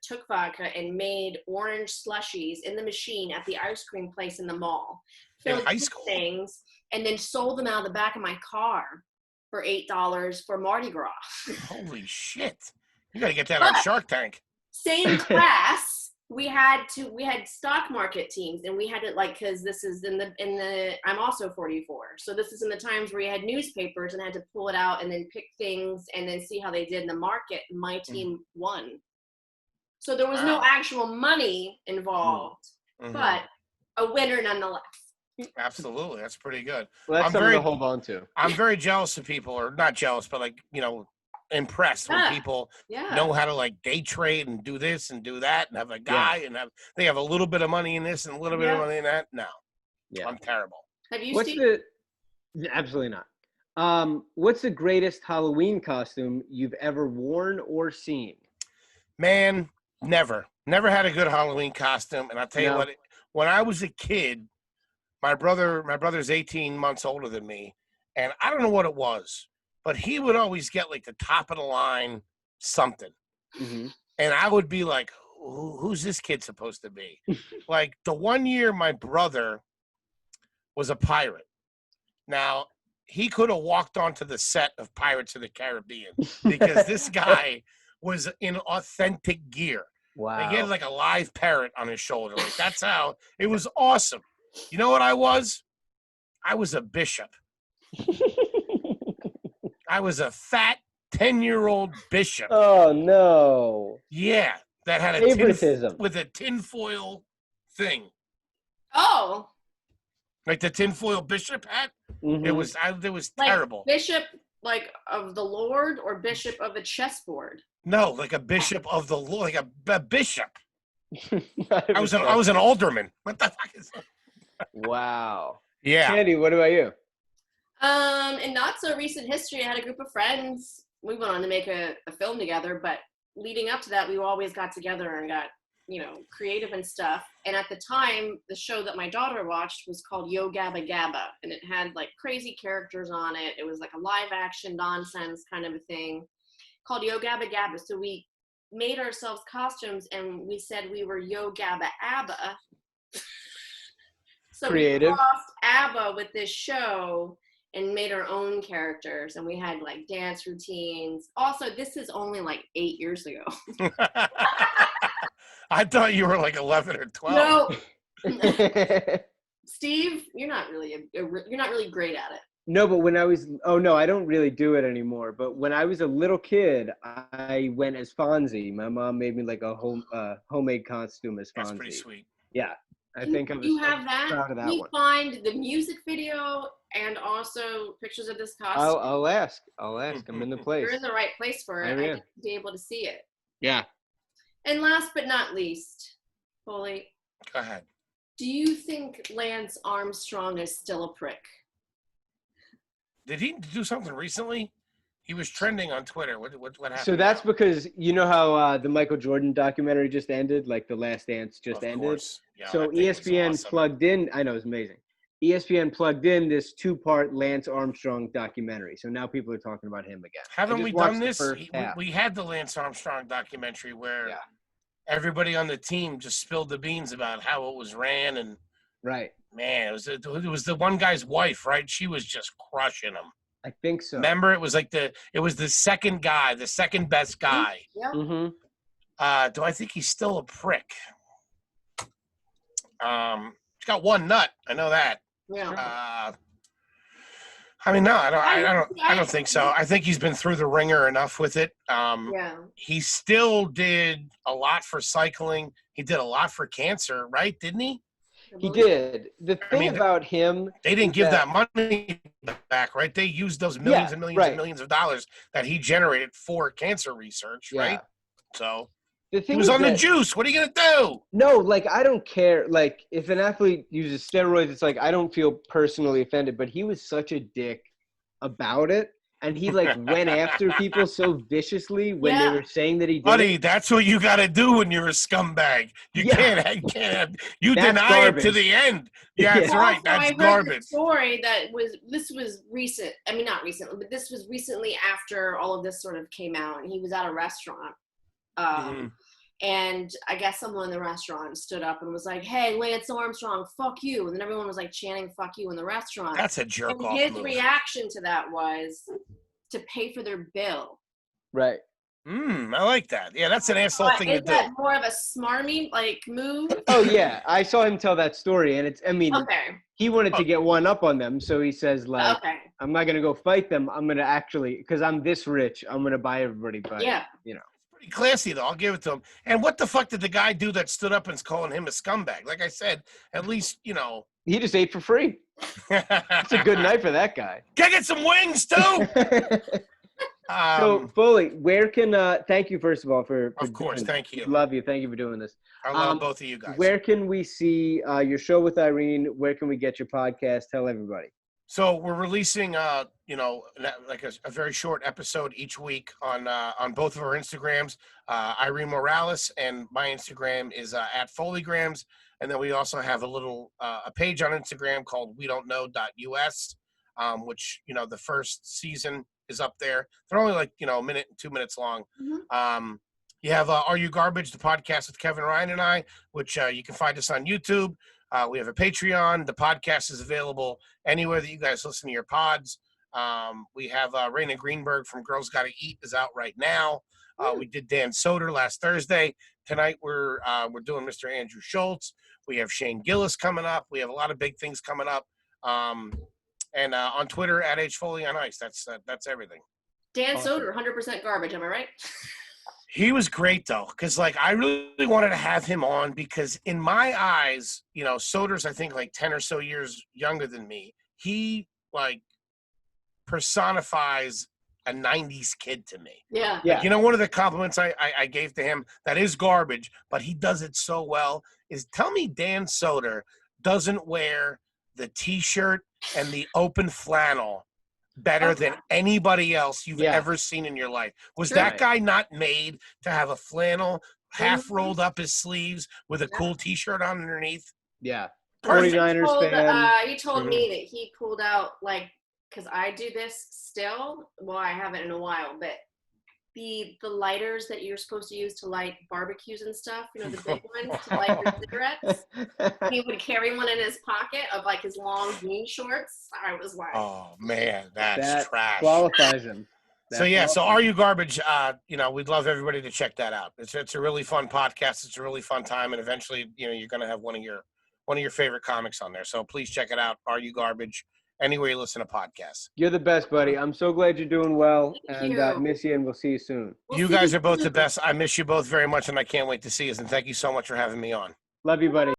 took vodka and made orange slushies in the machine at the ice cream place in the mall. In high school? Things and then sold them out of the back of my car for $8 for Mardi Gras. Holy shit. You got to get that on Shark Tank. Same class, we had stock market teams, and we had to because this is in the I'm also 44, so this is in the times where you had newspapers and had to pull it out and then pick things and then see how they did in the market. My team won, so there was no actual money involved, but a winner nonetheless. Absolutely, that's pretty good. Well, that's something to hold on to. I'm very jealous of people, or not jealous, but impressed when people know how to day trade and do this and do that and have a guy and they have a little bit of money in this and a little bit of money in that. No, I'm terrible. Have you seen? Absolutely not. What's the greatest Halloween costume you've ever worn or seen? Man, never had a good Halloween costume. And I'll tell you what, when I was a kid, my brother's 18 months older than me, and I don't know what it was, but he would always get the top of the line something. Mm-hmm. And I would be like, who's this kid supposed to be? The one year my brother was a pirate. Now, he could have walked onto the set of Pirates of the Caribbean because this guy was in authentic gear. Wow. He had a live parrot on his shoulder. That's how, it was awesome. You know what I was? I was a bishop. I was a fat 10-year-old bishop. Oh no! Yeah, that had with a tinfoil thing. Oh, like the tinfoil bishop hat. Mm-hmm. It was terrible. Bishop, of the Lord, or bishop of a chessboard. No, like a bishop of the Lord, like a bishop. I was an alderman. What the fuck is that? Wow. Yeah. Candy, what about you? In not so recent history, I had a group of friends. We went on to make a film together, but leading up to that, we always got together and got, creative and stuff. And at the time, the show that my daughter watched was called Yo Gabba Gabba, and it had crazy characters on it. It was a live action nonsense kind of a thing called Yo Gabba Gabba. So we made ourselves costumes and we said we were Yo Gabba Abba. So creative. We crossed ABBA with this show and made our own characters, and we had dance routines. Also, this is only 8 years ago. I thought you were 11 or 12. No, Steve, you're not really great at it. No, but when I was I don't really do it anymore. But when I was a little kid, I went as Fonzie. My mom made me a homemade costume as Fonzie. That's pretty sweet. Yeah. I think I'm proud of that one. Find the music video and also pictures of this costume. I'll ask. I'm in the place. You're in the right place for it. I need to be able to see it. Yeah. And last but not least, Foley. Go ahead. Do you think Lance Armstrong is still a prick? Did he do something recently? He was trending on Twitter. What happened? So that's because you know how the Michael Jordan documentary just ended, The Last Dance just ended. Course. Yeah, so ESPN awesome. plugged in. I know, it's amazing. ESPN plugged in this 2-part Lance Armstrong documentary. So now people are talking about him again. Haven't we done this? We had the Lance Armstrong documentary where everybody on the team just spilled the beans about how it was ran, and right. Man, it was the one guy's wife, right? She was just crushing him. I think so. Remember, it was the second guy, the second best guy. Yeah. Mm-hmm. Do I think he's still a prick? He's got one nut. I know that. Yeah. I mean, no, I don't think so. I think he's been through the ringer enough with it. Yeah. He still did a lot for cycling. He did a lot for cancer, right? Didn't he? He did. The thing about him, they didn't give that money back, right? They used those millions and millions and millions of dollars that he generated for cancer research, right? So the thing he was on the juice. What are you gonna do? No, like I don't care. Like if an athlete uses steroids, it's like I don't feel personally offended. But he was such a dick about it, and he like went after people so viciously when they were saying that he did. Buddy, that's what you got to do when you're a scumbag. You can't. You deny garbage. it to the end. Yeah, that's right. That's garbage. I heard the story this was recent. I mean, not recently, but this was recently after all of this sort of came out, and he was at a restaurant. And I guess someone in the restaurant stood up and was like, "Hey, Lance Armstrong, fuck you!" And then everyone was like chanting "fuck you" in the restaurant. That's a jerk off. His reaction to that was to pay for their bill. Right. I like that. Yeah, that's an asshole thing to do. Is that more of a smarmy move? Oh yeah, I saw him tell that story, and he wanted to get one up on them, so he says I'm not gonna go fight them. I'm gonna actually, because I'm this rich, I'm gonna buy everybody. But pretty classy though. I'll give it to him. And what the fuck did the guy do that stood up and's calling him a scumbag? Like I said, at least he just ate for free. It's a good night for that guy. Can I get some wings too? So Foley, where can thank you first of all for of course, thank you. Love you. Thank you for doing this. I love both of you guys. Where can we see your show with Irene? Where can we get your podcast? Tell everybody. So we're releasing like a very short episode each week on both of our Instagrams. Irene Morales, and my Instagram is at Foleygrams. And then we also have a little a page on Instagram called WeDon'tKnow.us, which the first season is up there. They're only like a minute and 2 minutes long. You have Are You Garbage, the podcast with Kevin Ryan and I, which you can find us on YouTube. We have a Patreon. The podcast is available anywhere that you guys listen to your pods. We have Raina Greenberg from Girls Gotta Eat is out right now. We did Dan Soder last Thursday. Tonight we're doing Mr. Andrew Schultz. We have Shane Gillis coming up. We have a lot of big things coming up. And on Twitter at HFoley on Ice. That's everything. Dan Soder, 100% garbage. Am I right? He was great though, because I really wanted to have him on because in my eyes, Soder's I think like 10 or so years younger than me. He personifies a 90s kid to me. Yeah. One of the compliments I gave to him that is garbage, but he does it so well is tell me Dan Soder doesn't wear the T-shirt and the open flannel better than anybody else you've ever seen in your life. Was that guy not made to have a flannel half rolled up his sleeves with a cool T-shirt on underneath? Yeah. 49ers fan. He told me that he pulled out because I do this still. Well, I haven't in a while, but the lighters that you're supposed to use to light barbecues and stuff, the big ones to light your cigarettes. He would carry one in his pocket of his long jean shorts. I was like, oh man, that's trash. Qualifies him. So Are You Garbage? We'd love everybody to check that out. It's a really fun podcast. It's a really fun time, and eventually, you're gonna have one of your favorite comics on there. So please check it out. Are You Garbage? Anywhere you listen to podcasts. You're the best, buddy. I'm so glad you're doing well, and miss you, and we'll see you soon. You guys are both the best. I miss you both very much, and I can't wait to see you. And thank you so much for having me on. Love you, buddy.